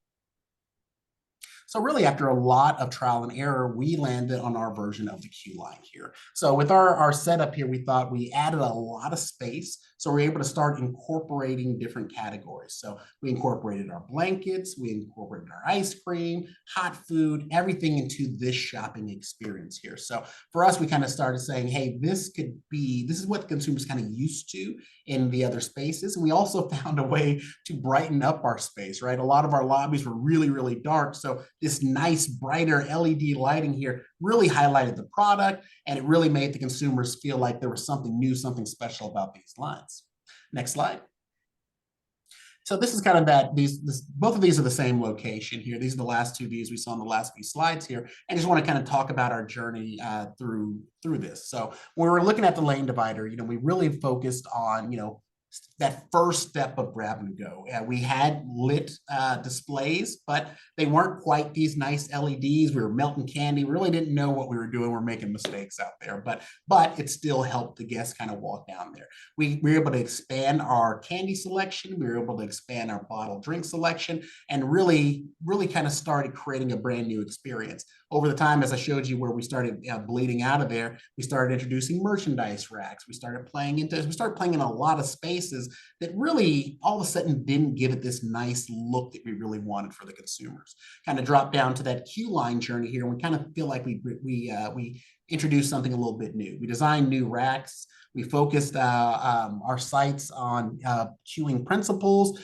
So really, after a lot of trial and error, we landed on our version of the queue line here. So with our setup here, we thought we added a lot of space. So we're able to start incorporating different categories. So we incorporated our blankets, we incorporated our ice cream, hot food, everything into this shopping experience here. So for us, we kind of started saying, hey, this is what the consumers kind of used to in the other spaces. And we also found a way to brighten up our space, right? A lot of our lobbies were really, really dark. So this nice, brighter LED lighting here really highlighted the product, and it really made the consumers feel like there was something new, something special about these lines. Next slide. So this is kind of that, both of these are the same location here. These are the last two views we saw in the last few slides here. And I just want to kind of talk about our journey through this. So when we were looking at the lane divider, we really focused on, that first step of grab and go. We had lit displays, but they weren't quite these nice LEDs. We were melting candy. We really didn't know what we were doing. We're making mistakes out there, but it still helped the guests kind of walk down there. We were able to expand our candy selection. We were able to expand our bottled drink selection, and really kind of started creating a brand new experience. Over the time, as I showed you, where we started bleeding out of there, we started introducing merchandise racks. We started playing in a lot of spaces that really all of a sudden didn't give it this nice look that we really wanted for the consumers. Kind of drop down to that queue line journey here, and we kind of feel like we introduced something a little bit new. We designed new racks. We focused our sites on queuing principles.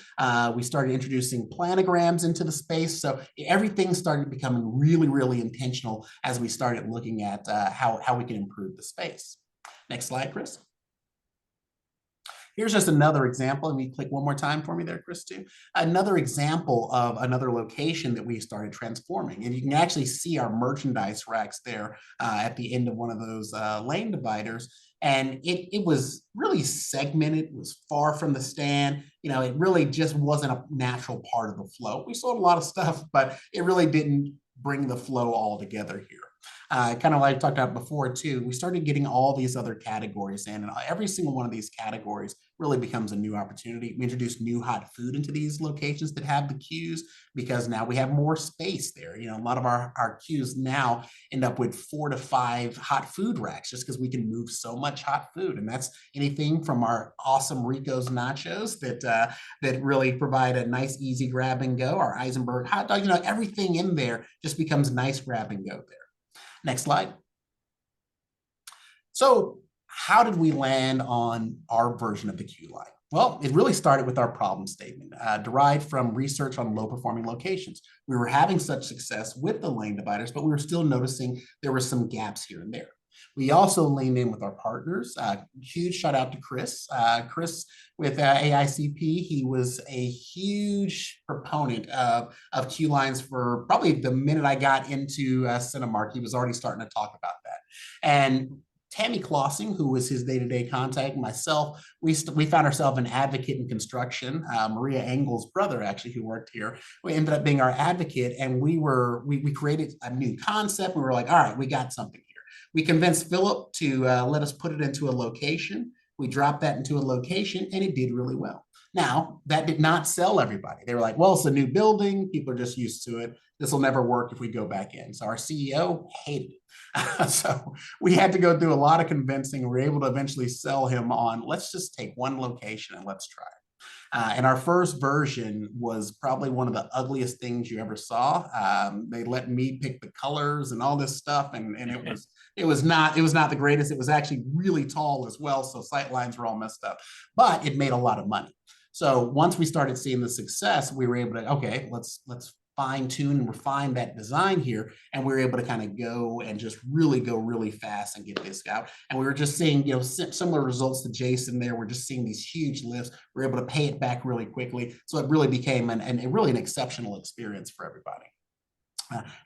We started introducing planograms into the space. So everything started becoming really, really intentional as we started looking at how we can improve the space. Next slide, Chris. Here's just another example. And you click one more time for me there, Chris, too. Another example of another location that we started transforming. And you can actually see our merchandise racks there at the end of one of those lane dividers. And it was really segmented, it was far from the stand. It really just wasn't a natural part of the flow. We sold a lot of stuff, but it really didn't bring the flow all together here. Kind of like I talked about before too, we started getting all these other categories in, and every single one of these categories really becomes a new opportunity. We introduced new hot food into these locations that have the queues, because now we have more space there. A lot of our queues now end up with 4 to 5 hot food racks, just because we can move so much hot food. And that's anything from our awesome Rico's nachos that really provide a nice, easy grab and go, our Eisenberg hot dog, everything in there just becomes nice grab and go there. Next slide. So how did we land on our version of the queue line? Well, it really started with our problem statement, derived from research on low-performing locations. We were having such success with the lane dividers, but we were still noticing there were some gaps here and there. We also leaned in with our partners. Huge shout out to Chris. Chris with AICP, he was a huge proponent of queue lines for probably the minute I got into Cinemark. He was already starting to talk about that. And Tammy Klossing, who was his day-to-day contact, myself, we found ourselves an advocate in construction. Maria Engel's brother, actually, who worked here, we ended up being our advocate, and we created a new concept. We were like, all right, we got something here. We convinced Philip to let us put it into a location. We dropped that into a location, and it did really well. Now, that did not sell everybody. They were like, well, it's a new building. People are just used to it. This will never work if we go back in. So our CEO hated it. So we had to go through a lot of convincing. We were able to eventually sell him on, let's just take one location and let's try it. And our first version was probably one of the ugliest things you ever saw. They let me pick the colors and all this stuff, and it was not the greatest. It was actually really tall as well, so sight lines were all messed up. But it made a lot of money. So once we started seeing the success, we were able to, okay, let's fine tune and refine that design here. And we were able to kind of go and just really go really fast and get this out. And we were just seeing, you know, similar results to Jason there. We're just seeing these huge lifts. We're able to pay it back really quickly. So it really became really an exceptional experience for everybody.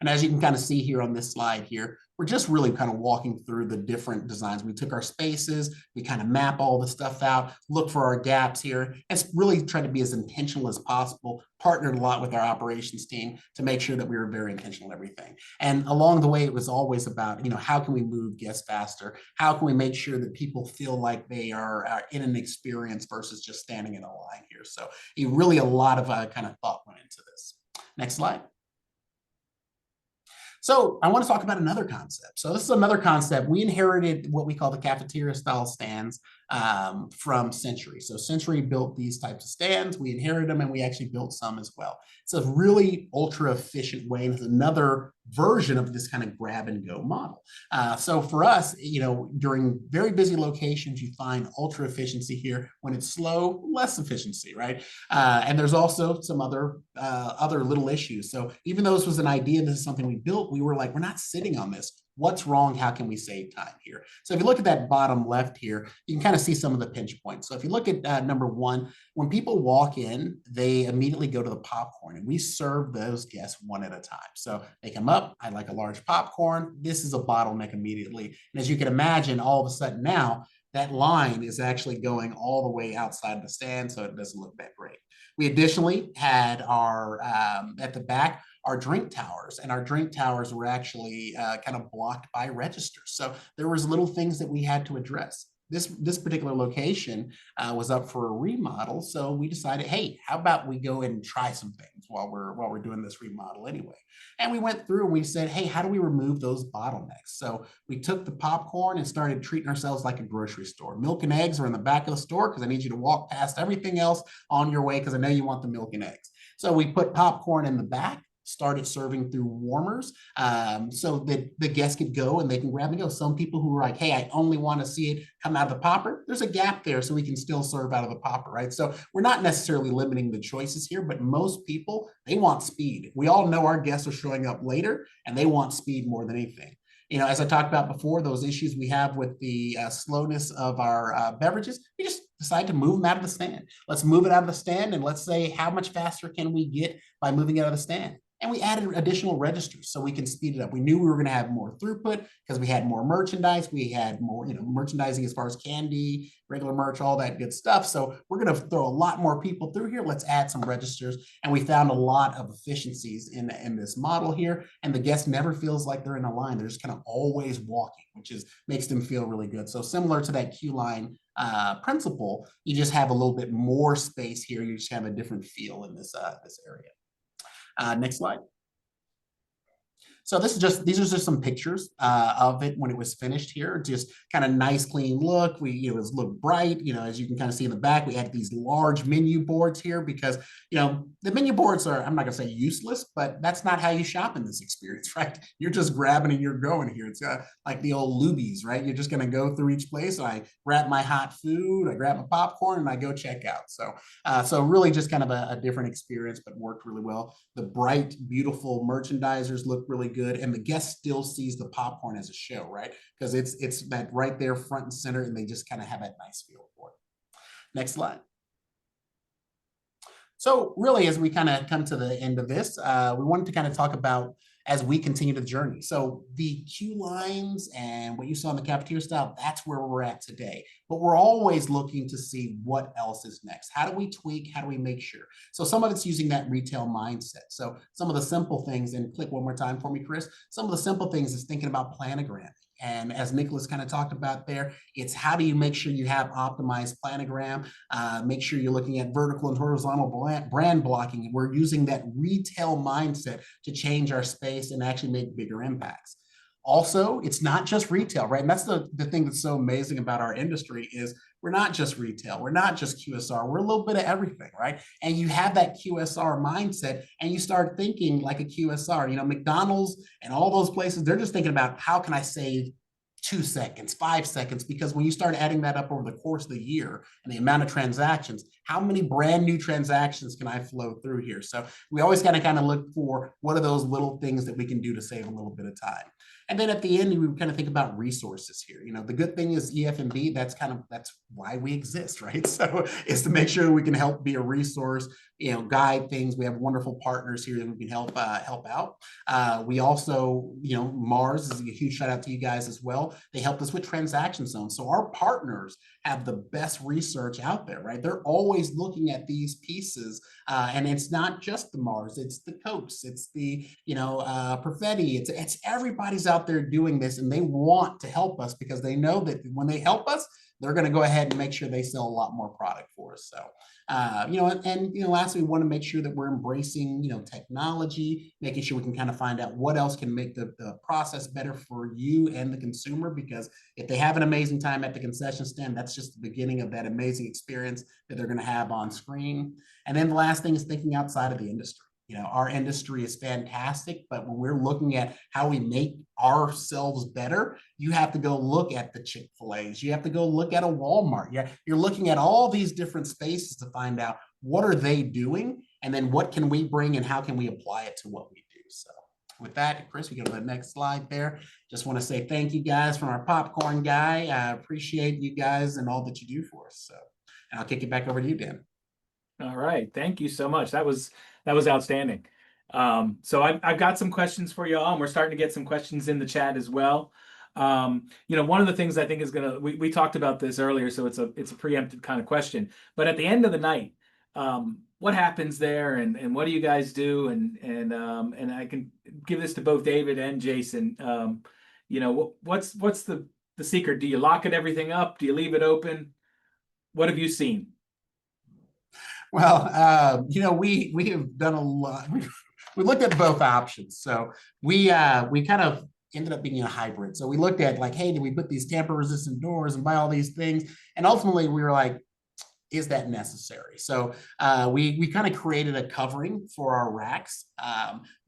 And as you can kind of see here on this slide here, we're just really kind of walking through the different designs. We took our spaces, we kind of map all the stuff out, look for our gaps here, and really try to be as intentional as possible, partnered a lot with our operations team to make sure that we were very intentional in everything. And along the way, it was always about, you know, how can we move guests faster? How can we make sure that people feel like they are in an experience versus just standing in a line here? So really a lot of kind of thought went into this. Next slide. So I want to talk about another concept. So this is another concept. We inherited what we call the cafeteria style stands from Century. So Century built these types of stands. We inherited them and we actually built some as well. It's a really ultra efficient way, and it's another version of this kind of grab and go model. So for us, you know, during very busy locations, you find ultra efficiency here. When it's slow, less efficiency, right? And there's also some other little issues. So even though this was an idea, this is something we built, we were like, we're not sitting on this. What's wrong? How can we save time here? So if you look at that bottom left here, you can kind of see some of the pinch points. So if you look at number one, when people walk in, they immediately go to the popcorn, and we serve those guests one at a time. So they come up, I'd like a large popcorn. This is a bottleneck immediately. And as you can imagine, all of a sudden now, that line is actually going all the way outside the stand, so it doesn't look that great. We additionally had our, at the back, our drink towers, and our drink towers were actually kind of blocked by registers. So there was little things that we had to address. This particular location was up for a remodel, so we decided, hey, how about we go and try some things while we're doing this remodel anyway. And we went through and we said, hey, how do we remove those bottlenecks? So we took the popcorn and started treating ourselves like a grocery store. Milk and eggs are in the back of the store because I need you to walk past everything else on your way because I know you want the milk and eggs. So we put popcorn in the back, started serving through warmers so that the guests could go and they can grab and go. Some people who were like, hey, I only want to see it come out of the popper. There's a gap there so we can still serve out of the popper, right? So we're not necessarily limiting the choices here, but most people, they want speed. We all know our guests are showing up later and they want speed more than anything. You know, as I talked about before, those issues we have with the slowness of our beverages, we just decide to move them out of the stand. Let's move it out of the stand and let's say, how much faster can we get by moving it out of the stand? And we added additional registers so we can speed it up. We knew we were going to have more throughput because we had more merchandise. We had more, you know, merchandising as far as candy, regular merch, all that good stuff. So we're going to throw a lot more people through here. Let's add some registers. And we found a lot of efficiencies in this model here. And the guest never feels like they're in a line. They're just kind of always walking, which makes them feel really good. So similar to that queue line principle, you just have a little bit more space here. You just have a different feel in this area. Next slide. So these are just some pictures of it when it was finished here. Just kind of nice, clean look. It was look bright. You know, as you can kind of see in the back, we had these large menu boards here because, you know, the menu boards are, I'm not gonna say useless, but that's not how you shop in this experience, right? You're just grabbing and you're going here. It's like the old Lubies, right? You're just gonna go through each place. I grab my hot food, I grab my popcorn, and I go check out. So really just kind of a different experience, but worked really well. The bright, beautiful merchandisers look really good, and the guest still sees the popcorn as a show, right? Because it's that right there front and center, and they just kind of have that nice feel for it. Next slide. So really, as we kind of come to the end of this, we wanted to kind of talk about as we continue the journey. So the queue lines and what you saw in the cafeteria style, that's where we're at today. But we're always looking to see what else is next. How do we tweak? How do we make sure? So some of it's using that retail mindset. So some of the simple things, and click one more time for me, Chris. Some of the simple things is thinking about planogram. And as Nicholas kind of talked about there, it's how do you make sure you have optimized planogram, make sure you're looking at vertical and horizontal brand blocking. We're using that retail mindset to change our space and actually make bigger impacts. Also, it's not just retail, right? And that's the thing that's so amazing about our industry is we're not just retail, we're not just QSR, we're a little bit of everything, right? And you have that QSR mindset and you start thinking like a QSR. You know, McDonald's and all those places, they're just thinking about how can I save 2 seconds, 5 seconds, because when you start adding that up over the course of the year and the amount of transactions, how many brand new transactions can I flow through here? So we always got to kind of look for what are those little things that we can do to save a little bit of time. And then at the end, we kind of think about resources here. You know, the good thing is EF&B, that's why we exist, right? So is to make sure we can help be a resource, you know, guide things. We have wonderful partners here that we can help out. We also, you know, Mars is a huge shout out to you guys as well. They helped us with transaction zones. So our partners have the best research out there, right? They're always looking at these pieces, and it's not just the Mars, it's the Copes, it's the, you know, Perfetti, it's everybody's out there doing this, and they want to help us because they know that when they help us, they're going to go ahead and make sure they sell a lot more product for us. So, you know, and you know, lastly, we want to make sure that we're embracing, you know, technology, making sure we can kind of find out what else can make the process better for you and the consumer. Because if they have an amazing time at the concession stand, that's just the beginning of that amazing experience that they're going to have on screen. And then the last thing is thinking outside of the industry. You know, our industry is fantastic, but when we're looking at how we make ourselves better, you have to go look at the Chick-fil-A's. You have to go look at a Walmart. Yeah, you're looking at all these different spaces to find out what are they doing, and then what can we bring and how can we apply it to what we do. So with that, Chris, we go to the next slide there. Just want to say thank you guys from our popcorn guy. I appreciate you guys and all that you do for us. So, and I'll kick it back over to you, Dan. All right, thank you so much. That was outstanding. So I've got some questions for y'all, and we're starting to get some questions in the chat as well. You know, one of the things I think is we talked about this earlier, so it's a preempted kind of question. But at the end of the night, what happens there, and what do you guys do? And I can give this to both David and Jason. You know, what's the secret? Do you lock everything up? Do you leave it open? What have you seen? Well, you know, we have done a lot. We looked at both options. So we kind of ended up being a hybrid. So we looked at like, hey, do we put these tamper resistant doors and buy all these things? And ultimately we were like, is that necessary? So we kind of created a covering for our racks.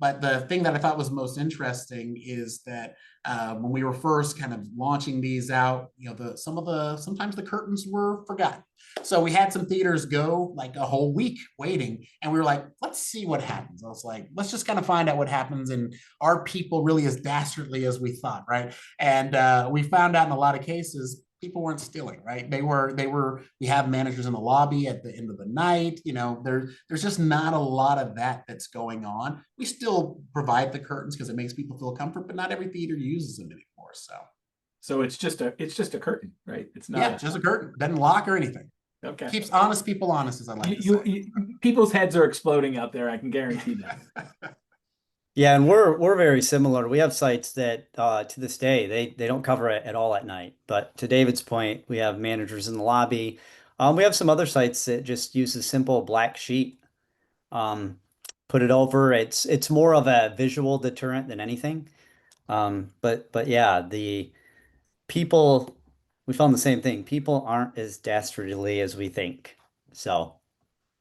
But the thing that I thought was most interesting is that when we were first kind of launching these out, you know, sometimes the curtains were forgotten. So we had some theaters go like a whole week waiting, and we were like, let's see what happens. I was like, let's just kind of find out what happens. And are people really as dastardly as we thought, right? And we found out in a lot of cases, people weren't stealing, right? We have managers in the lobby at the end of the night. You know, there's just not a lot of that's going on. We still provide the curtains because it makes people feel comfort, but not every theater uses them anymore. So it's just a curtain, right? It's not. Yeah, just a curtain. Doesn't lock or anything. Okay. Keeps honest people honest, as I like to say. People's heads are exploding out there. I can guarantee that. Yeah, and we're very similar. We have sites that to this day they don't cover it at all at night. But to David's point, we have managers in the lobby. We have some other sites that just use a simple black sheet. Put it over. It's more of a visual deterrent than anything. But yeah, the people we found the same thing. People aren't as dastardly as we think. So.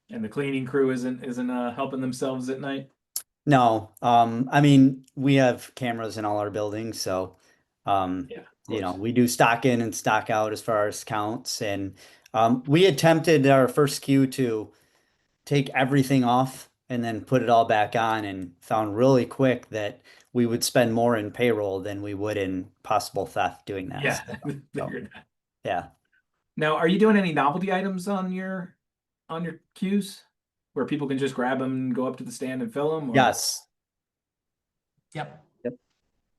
And the cleaning crew isn't helping themselves at night. No, I mean, we have cameras in all our buildings, so Yeah, you know, we do stock in and stock out as far as counts. And we attempted our first queue to take everything off and then put it all back on, and found really quick that we would spend more in payroll than we would in possible theft doing that. Yeah, So, yeah. Now, are you doing any novelty items on your queues where people can just grab them and go up to the stand and fill them? Or? Yes. Yep.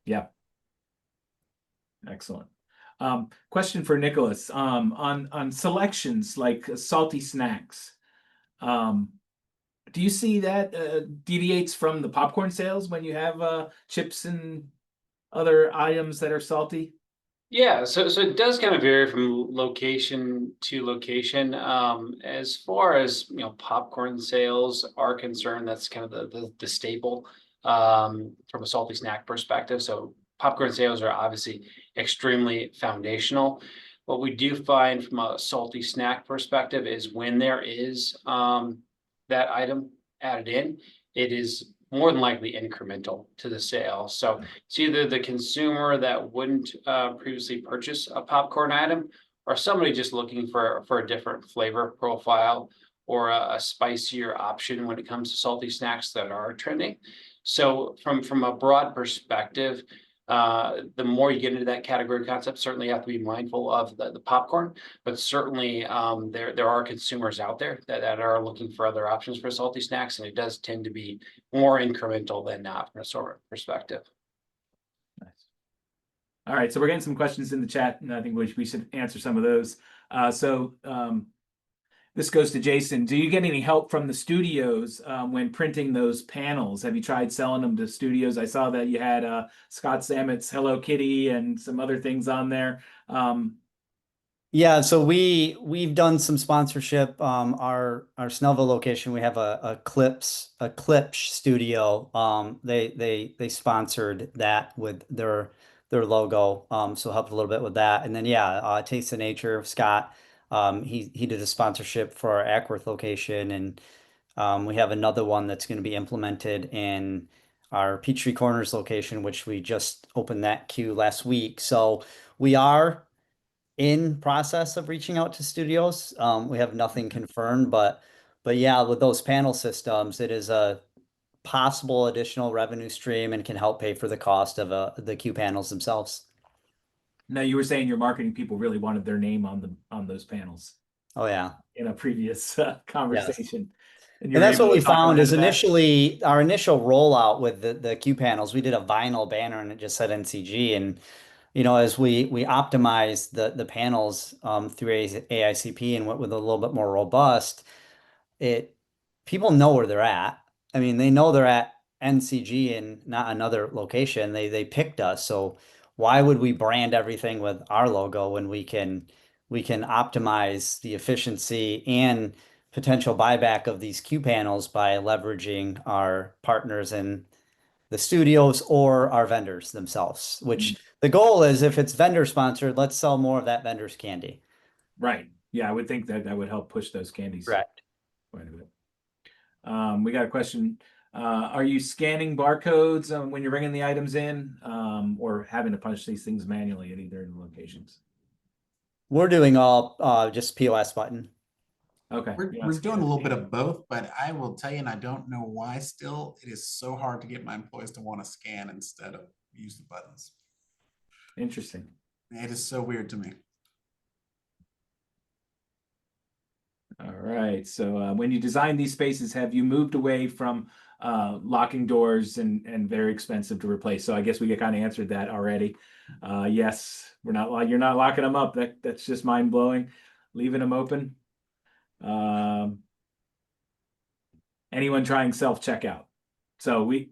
Yeah. Excellent. Question for Nicholas. On selections like salty snacks. Do you see that deviates from the popcorn sales when you have chips and other items that are salty? Yeah, so it does kind of vary from location to location. As far as popcorn sales are concerned, that's kind of the staple from a salty snack perspective. So popcorn sales are obviously extremely foundational. What we do find from a salty snack perspective is when there is that item added in, it is more than likely incremental to the sale. So it's either the consumer that wouldn't previously purchase a popcorn item, or somebody just looking for a different flavor profile or a spicier option when it comes to salty snacks that are trending. So from a broad perspective, the more you get into that category concept, certainly you have to be mindful of the popcorn, but certainly there are consumers out there that are looking for other options for salty snacks, and it does tend to be more incremental than not from a assortment perspective. Nice. All right, so we're getting some questions in the chat, and I think we should answer some of those. This goes to Jason. Do you get any help from the studios when printing those panels? Have you tried selling them to studios? I saw that you had Scott Sammett's Hello Kitty and some other things on there. Yeah, so we've done some sponsorship. Our Snellville location, we have a Clips studio. They sponsored that with their logo. So helped a little bit with that. And then Taste of Nature, Scott. He did a sponsorship for our Ackworth location, and we have another one that's going to be implemented in our Peachtree Corners location, which we just opened that queue last week. So we are in process of reaching out to studios. We have nothing confirmed, but yeah, with those panel systems, it is a possible additional revenue stream and can help pay for the cost of the Q panels themselves. Now, you were saying your marketing people really wanted their name on those panels Oh yeah, in a previous conversation. and you were that's able what to we talk found around is that? initially our initial rollout with the Q panels, we did a vinyl banner and it just said NCG. And as we optimized the panels through AICP and went with a little bit more robust, people know where they're at. I mean, they know they're at NCG and not another location. They picked us, so why would we brand everything with our logo when we can optimize the efficiency and potential buyback of these Q panels by leveraging our partners in the studios or our vendors themselves, which the goal is if it's vendor sponsored, let's sell more of that vendor's candy. Right. Yeah, I would think that would help push those candies Correct. quite a bit. We got a question. Are you scanning barcodes when you're bringing the items in, or having to punch these things manually at either of the locations? We're doing all just POS button. Okay. We're doing a little bit of both, but I will tell you, and I don't know why still, it is so hard to get my employees to want to scan instead of use the buttons. Interesting. It is so weird to me. All right. So when you design these spaces, have you moved away from locking doors and very expensive to replace? So I guess we kind of answered that already. Yes, you're not locking them up. That's just mind blowing. Leaving them open. Anyone trying self-checkout? So we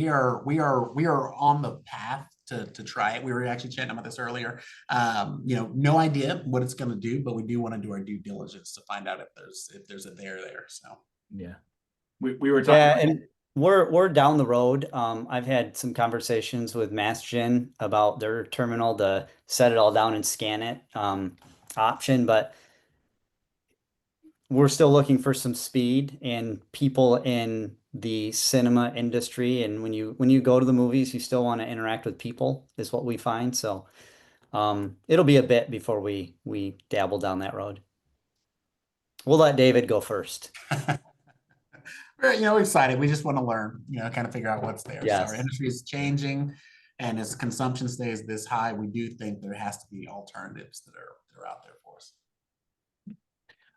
are on the path to try it. We were actually chatting about this earlier. No idea what it's going to do, but we do want to do our due diligence to find out if there's a there. So yeah, we were talking. Yeah, and we're down the road. I've had some conversations with MassGen about their terminal to set it all down and scan it option, but we're still looking for some speed and people in the cinema industry. And when you go to the movies, you still want to interact with people, is what we find. So it'll be a bit before we dabble down that road. We'll let David go first. We're excited. We just want to learn, kind of figure out what's there. Yes. So our industry is changing, and as consumption stays this high, we do think there has to be alternatives that are out there for us.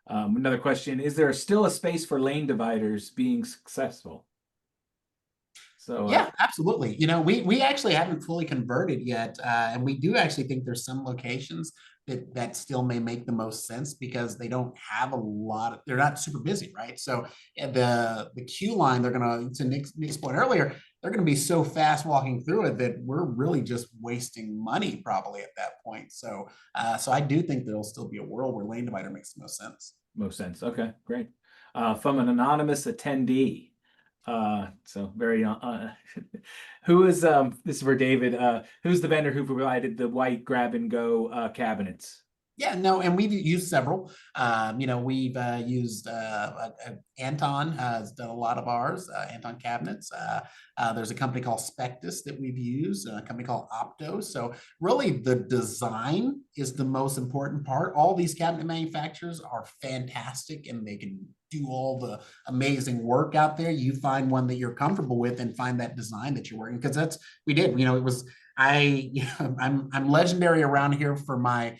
Another question: is there still a space for lane dividers being successful? So yeah, absolutely. We actually haven't fully converted yet, and we do actually think there's some locations that still may make the most sense because they don't have they're not super busy, right? So the queue line, they're gonna, to Nick's point earlier, they're gonna be so fast walking through it that we're really just wasting money probably at that point. So I do think there'll still be a world where lane divider makes the most sense. Most sense. Okay, great. From an anonymous attendee. So very who is this is for David. Who's the vendor who provided the white grab and go cabinets? Yeah, no, and we've used several. We've used Anton has done a lot of ours, Anton cabinets. There's a company called Spectus that we've used, a company called Opto. So really the design is the most important part. All these cabinet manufacturers are fantastic and they can do all the amazing work out there. You find one that you're comfortable with and find that design that you're working, because that's, we did, it was, I'm legendary around here for my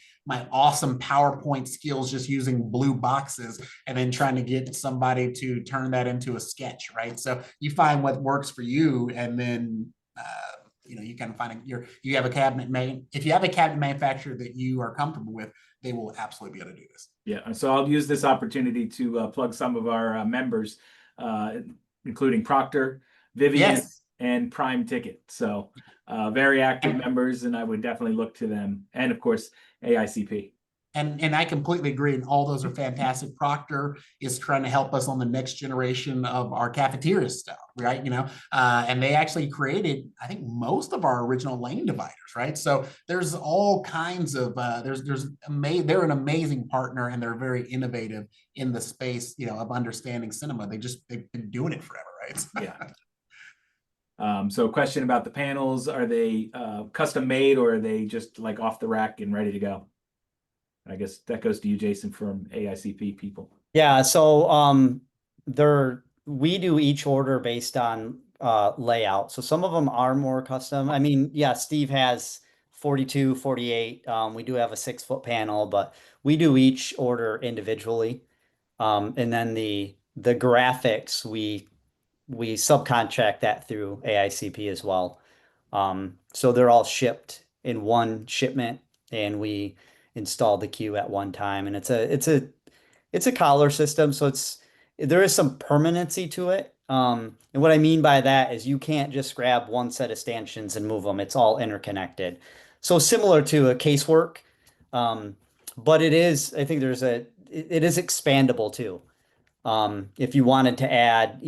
awesome PowerPoint skills, just using blue boxes and then trying to get somebody to turn that into a sketch, right? So you find what works for you, and then you kind of find you have a cabinet made. If you have a cabinet manufacturer that you are comfortable with, they will absolutely be able to do this. Yeah, so I'll use this opportunity to plug some of our members, including Proctor, Vivian, Yes. and Prime Ticket. So very active members, and I would definitely look to them. And of course, AICP. And I completely agree. And all those are fantastic. Proctor is trying to help us on the next generation of our cafeteria stuff, right? And they actually created, I think, most of our original lane dividers, right? So there's all kinds of they're an amazing partner, and they're very innovative in the space, of understanding cinema. They've been doing it forever, right? Yeah. So a question about the panels: are they custom made, or are they just like off the rack and ready to go? I guess that goes to you, Jason, from AICP people. Yeah, so we do each order based on layout. So some of them are more custom. I mean, yeah, Steve has 42, 48. We do have a 6-foot panel, but we do each order individually. And then the graphics we subcontract that through AICP as well. So they're all shipped in one shipment, and we install the queue at one time. And it's a collar system, so there is some permanency to it. And what I mean by that is you can't just grab one set of stanchions and move them. It's all interconnected. So similar to a casework, but I think it is expandable too. If you wanted to add,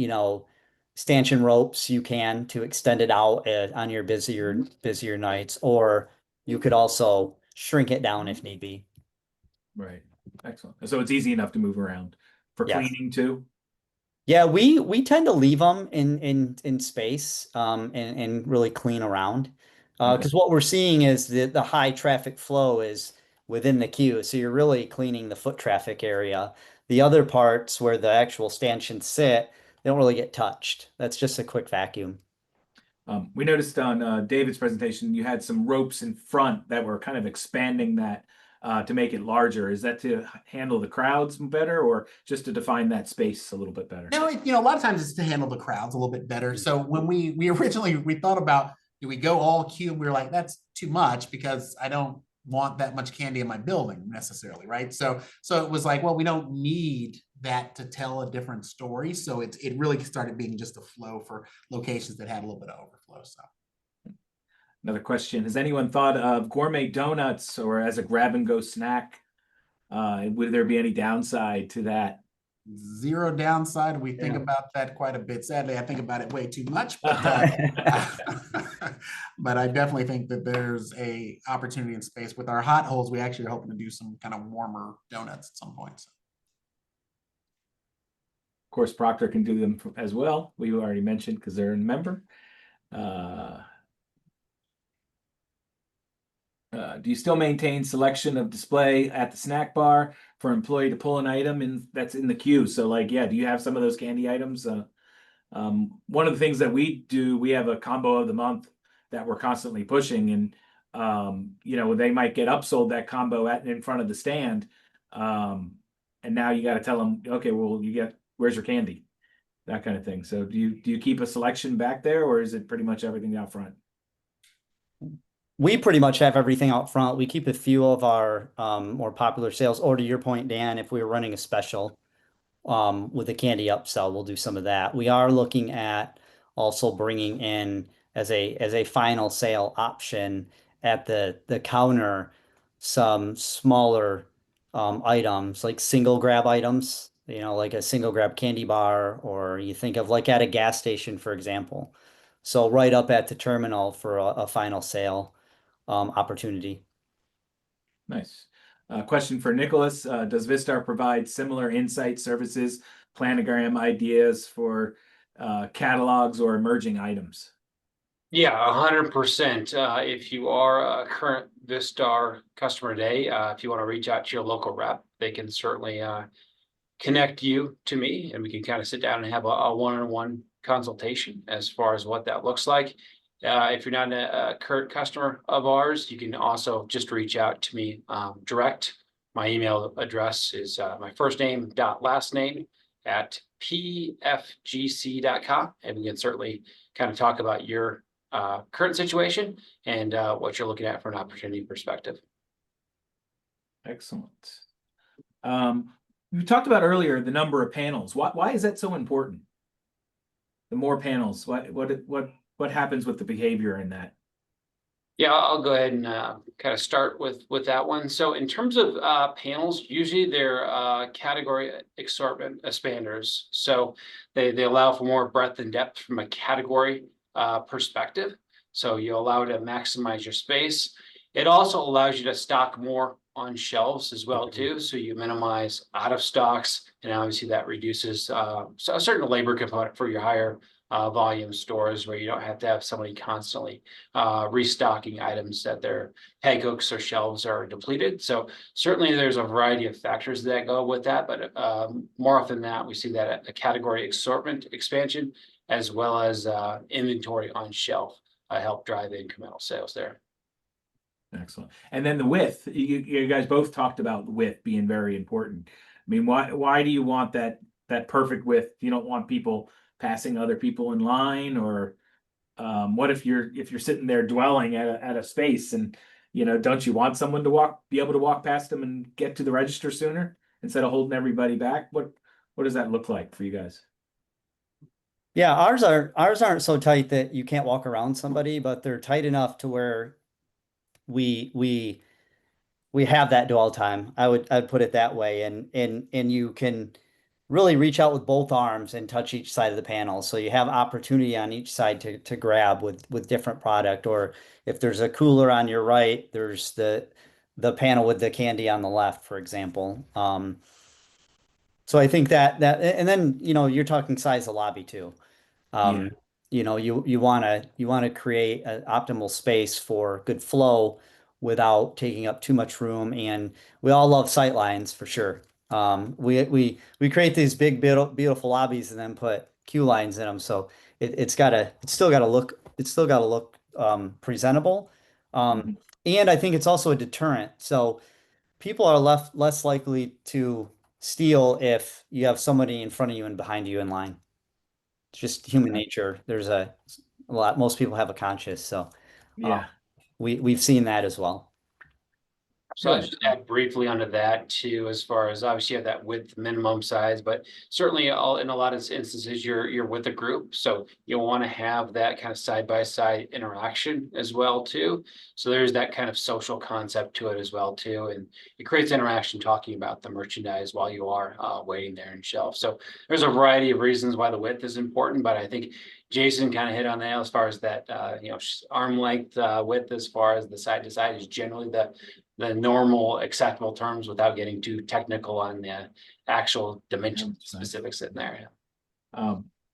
stanchion ropes, you can, to extend it out on your busier nights, or you could also shrink it down if need be. Right. Excellent. So it's easy enough to move around for Yes. cleaning too. Yeah, we tend to leave them in space, and really clean around. Because what we're seeing is the high traffic flow is within the queue, so you're really cleaning the foot traffic area. The other parts where the actual stanchions sit, they don't really get touched. That's just a quick vacuum. We noticed on David's presentation, you had some ropes in front that were kind of expanding that to make it larger. Is that to handle the crowds better, or just to define that space a little bit better? No, a lot of times it's to handle the crowds a little bit better. So when we originally thought about, do we go all cube? We were like, that's too much, because I don't want that much candy in my building necessarily, right? So it was like, well, we don't need that to tell a different story. So it really started being just a flow for locations that had a little bit of overflow. So Another question: has anyone thought of gourmet donuts or as a grab and go snack? Would there be any downside to that? zero downside. We think about that quite a bit. Sadly, I think about it way too much, but but I definitely think that there's a opportunity in space with our hot holes. We actually are hoping to do some kind of warmer donuts at some point. So. Of course, Proctor can do them as well. We already mentioned, because they're a member. Do you still maintain selection of display at the snack bar for employee to pull an item that's in the queue? So like, yeah, do you have some of those candy items? One of the things that we do, we have a combo of the month that we're constantly pushing, and they might get upsold that combo in front of the stand. And now you got to tell them, okay, well, where's your candy? That kind of thing. So do you keep a selection back there, or is it pretty much everything out front? We pretty much have everything out front. We keep a few of our more popular sales, or to your point, Dan, if we were running a special with a candy upsell, we'll do some of that. We are looking at also bringing in as a final sale option at the counter some smaller items, like single grab items, like a single grab candy bar, or you think of like at a gas station, for example. So right up at the terminal for a final sale opportunity. Nice. Question for Nicholas. Does Vistar provide similar insight services, planogram ideas for catalogs or emerging items? Yeah, 100%. If you are a current Vistar customer today, if you want to reach out to your local rep, they can certainly connect you to me, and we can kind of sit down and have a one-on-one consultation as far as what that looks like. If you're not a current customer of ours, you can also just reach out to me direct. My email address is my first name dot last name at pfgc.com, and we can certainly kind of talk about your current situation and what you're looking at from an opportunity perspective. Excellent. You talked about earlier the number of panels. Why is that so important? The more panels, what happens with the behavior in that? Yeah, I'll go ahead and kind of start with that one. So in terms of panels, usually they're category assortment expanders. So they allow for more breadth and depth from a category perspective. So you allow to maximize your space. It also allows you to stock more on shelves as well too. So you minimize out of stocks, and obviously that reduces so a certain labor component for your higher volume stores where you don't have to have somebody constantly restocking items that their peg hooks or shelves are depleted. So certainly there's a variety of factors that go with that, but more often than not, we see that a category assortment expansion as well as inventory on shelf help drive incremental sales there. Excellent. And then the width, you guys both talked about the width being very important. I mean, why do you want that perfect width? You don't want people passing other people in line, or what if you're sitting there dwelling at a space, and don't you want someone to be able to walk past them and get to the register sooner instead of holding everybody back? What does that look like for you guys? Yeah, ours aren't so tight that you can't walk around somebody, but they're tight enough to where we have that dwell time. I'd put it that way, and you can really reach out with both arms and touch each side of the panel. So you have opportunity on each side to grab with different product. Or if there's a cooler on your right, there's the panel with the candy on the left, for example. So I think that and then you're talking size of lobby too. Yeah. You want to create an optimal space for good flow without taking up too much room. And we all love sight lines for sure. We create these big beautiful lobbies and then put queue lines in them. So it's still gotta look presentable. Mhm. And I think it's also a deterrent. So people are less likely to steal if you have somebody in front of you and behind you in line. It's just human nature. There's a lot. Most people have a conscience, so uh, Yeah. we've seen that as well. So I'll Good. just add briefly onto that too, as far as obviously you have that width minimum size, but certainly in a lot of instances you're with a group. So you'll want to have that kind of side by side interaction as well too. So there's that kind of social concept to it as well too. And it creates interaction talking about the merchandise while you are waiting there in shelf. So there's a variety of reasons why the width is important, but I think Jason kind of hit on that as far as that arm length width as far as the side to side is generally the normal acceptable terms without getting too technical on the actual dimension specifics in there.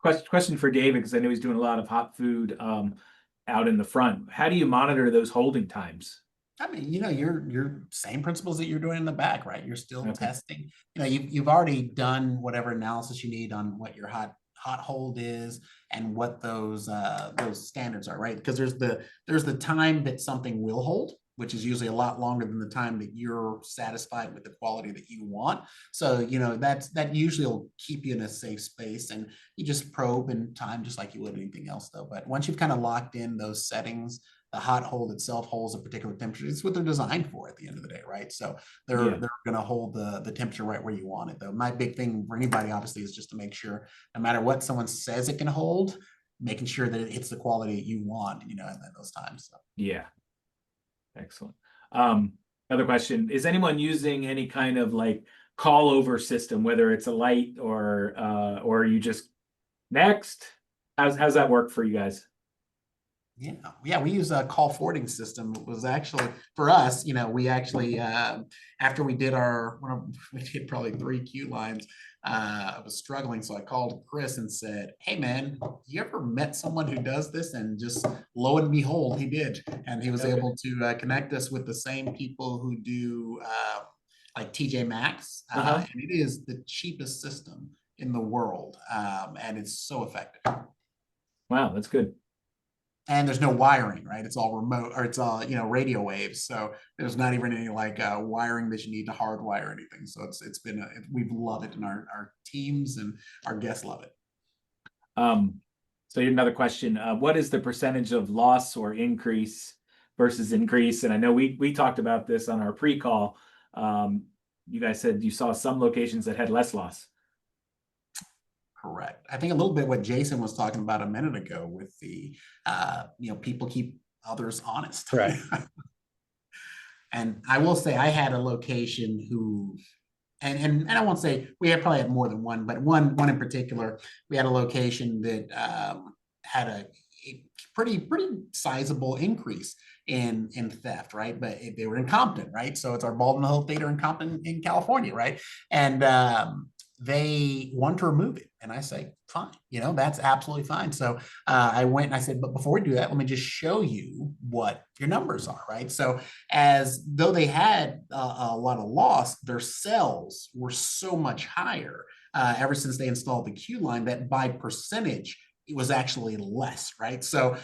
Question for David, because I know he's doing a lot of hot food out in the front. How do you monitor those holding times? I mean, your same principles that you're doing in the back, right? You're still Okay. testing. You've already done whatever analysis you need on what your hot hold is and what those standards are, right? Because there's the time that something will hold, which is usually a lot longer than the time that you're satisfied with the quality that you want. So, that usually will keep you in a safe space, and you just probe and time just like you would anything else though. But once you've kind of locked in those settings, the hot hold itself holds a particular temperature. It's what they're designed for at the end of the day, right? So they're going to hold the temperature right where you want it though. My big thing for anybody obviously is just to make sure no matter what someone says it can hold, making sure that it hits the quality that you want, in those times. So. Yeah. Excellent. Another question, is anyone using any kind of like call over system, whether it's a light or you just next. How's that work for you guys? Yeah, we use a call forwarding system. It was actually for us, we actually after we did we did probably 3 queue lines. I was struggling, so I called Chris and said, "Hey, man, you ever met someone who does this?" And just lo and behold, he did, and he was Okay. able to connect us with the same people who do like TJ Maxx, Uh-huh. and it is the cheapest system in the world, and it's so effective. Wow, that's good. And there's no wiring, right? It's all remote, or it's all radio waves. So there's not even any like wiring that you need to hardwire or anything. So we've loved it, and our teams and our guests love it. So here's another question. What is the percentage of loss or increase versus increase? And I know we talked about this on our pre-call. You guys said you saw some locations that had less loss. Correct. I think a little bit what Jason was talking about a minute ago with the people keep others honest. Right. And I will say I had a location who and I won't say we had probably had more than one, but one in particular, we had a location that had a pretty sizable increase in theft, right? But they were in Compton, right? So it's our Baldwin Hill Theater in Compton in California, right? And they want to remove it, and I say, fine, that's absolutely fine. So I went and I said, but before we do that, let me just show you what your numbers are, right? So as though they had a lot of loss, their sales were so much higher ever since they installed the queue line that by percentage it was actually less, right? So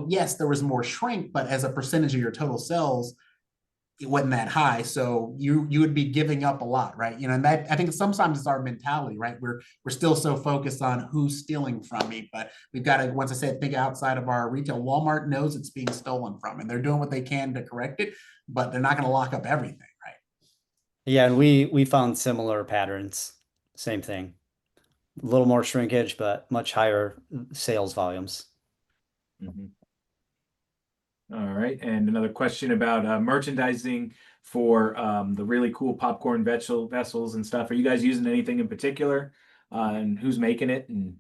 yes, there was more shrink, but as a percentage of your total sales, it wasn't that high. So you would be giving up a lot, right? And that, I think sometimes it's our mentality, right? We're still so focused on who's stealing from me, but we've got to, once I said, think outside of our retail. Walmart knows it's being stolen from, and they're doing what they can to correct it, but they're not going to lock up everything, right? Yeah, and we found similar patterns. Same thing. A little more shrinkage, but much higher sales volumes. Mhm. All right. And another question about merchandising for the really cool popcorn vessels and stuff. Are you guys using anything in particular? And who's making it? And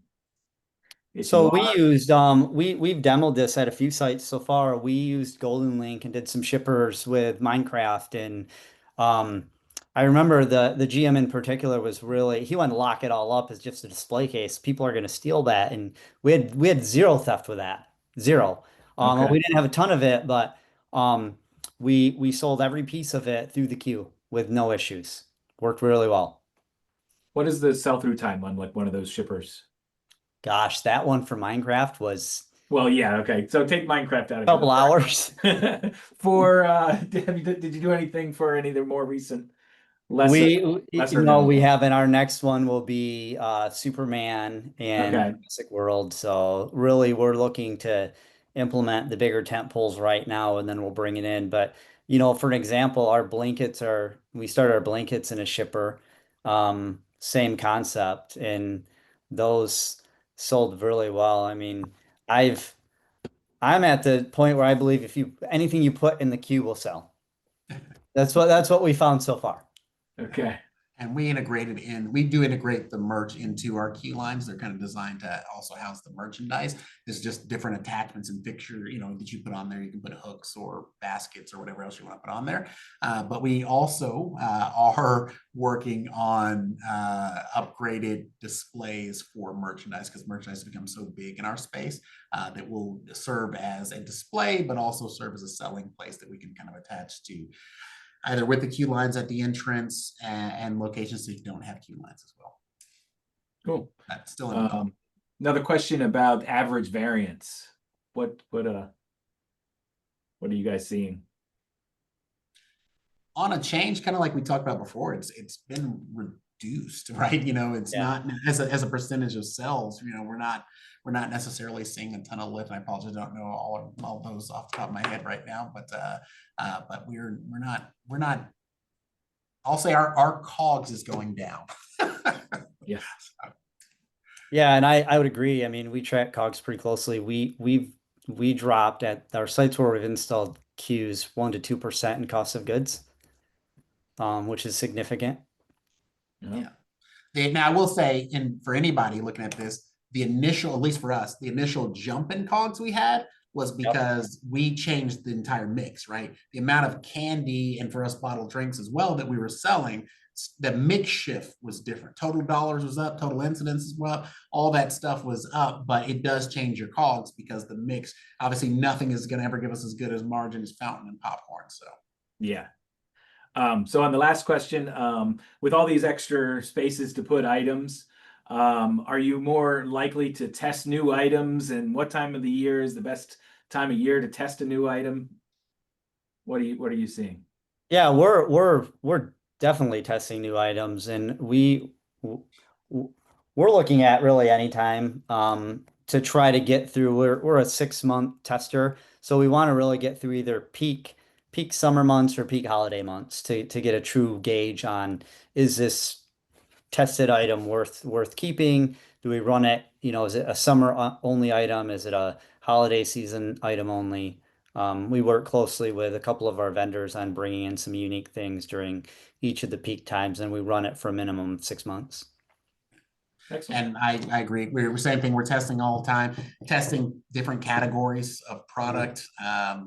if you So we are, used we've demoed this at a few sites so far. We used Golden Link and did some shippers with Minecraft, and um I remember the GM in particular was really, he wanted to lock it all up as just a display case. People are going to steal that, and we had zero theft with that. Zero. okay. We didn't have a ton of it, but um we sold every piece of it through the queue with no issues. Worked really well. What is the sell-through time on like one of those shippers? Gosh, that one for Minecraft was Well, yeah, okay. So take Minecraft out a of couple hours. it. For did you do anything for any of the more recent, lesser lesser No, known? we have, in our next one will be Superman and Okay. Jurassic World. So really we're looking to implement the bigger tent poles right now, and then we'll bring it in. But for an example, we started our blankets in a shipper, same concept, and those sold really well. I mean, I've I'm at the point where I believe if anything you put in the queue will sell. That's what we found so far. Okay. And we do integrate the merch into our key lines. They're kind of designed to also house the merchandise. There's just different attachments and fixture, that you put on there. You can put hooks or baskets or whatever else you want to put on there. But we also are working on upgraded displays for merchandise, because merchandise has become so big in our space that will serve as a display, but also serve as a selling place that we can kind of attach to either with the queue lines at the entrance and locations that don't have queue lines as well. Cool. That's still in development. Another question about average variance. What are you guys seeing? On a change, kind of like we talked about before, it's been reduced, right? It's Yeah. not as a percentage of sales. We're not necessarily seeing a ton of lift. I apologize, I don't know all those off the top of my head right now, but we're not. I'll say our COGS is going down. Yeah. Yeah, and I would agree. I mean, we track COGS pretty closely. We dropped at our sites where we've installed queues 1 to 2% in cost of goods, which is significant. Yeah. Now I will say, and for anybody looking at this, the initial, at least for us, the initial jump in COGS we had was because we changed the entire mix, right? The amount of candy and for us bottled drinks as well that we were selling, the mix shift was different. Total dollars was up, total incidences were up, all that stuff was up, but it does change your COGS because the mix, obviously nothing is going to ever give us as good as margin as fountain and popcorn. So Yeah. So on the last question, with all these extra spaces to put items, are you more likely to test new items, and what time of the year is the best time of year to test a new item? What are you seeing? Yeah, we're definitely testing new items, and we're looking at really any time to try to get through. We're a 6 month tester, so we want to really get through either peak summer months or peak holiday months to get a true gauge on, is this tested item worth keeping? Do we run it? Is it a summer only item? Is it a holiday season item only? We work closely with a couple of our vendors on bringing in some unique things during each of the peak times, and we run it for a minimum of 6 months. Excellent. And I agree. We're same thing. We're testing all the time, testing different categories of product.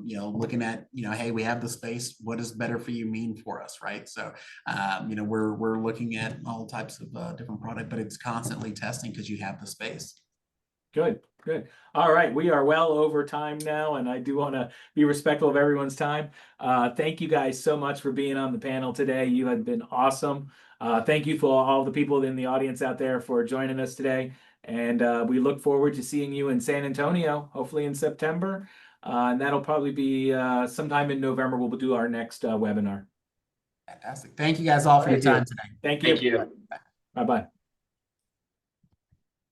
Looking at, hey, we have the space. What does better for you mean for us, right? So, we're looking at all types of different product, but it's constantly testing because you have the space. Good, good. All right, we are well over time now, and I do want to be respectful of everyone's time. Thank you guys so much for being on the panel today. You have been awesome. Thank you for all the people in the audience out there for joining us today. And we look forward to seeing you in San Antonio, hopefully in September. And that'll probably be sometime in November. We'll do our next webinar. Fantastic. Thank you guys all for your time today. Thank you. Thank you. Bye-bye.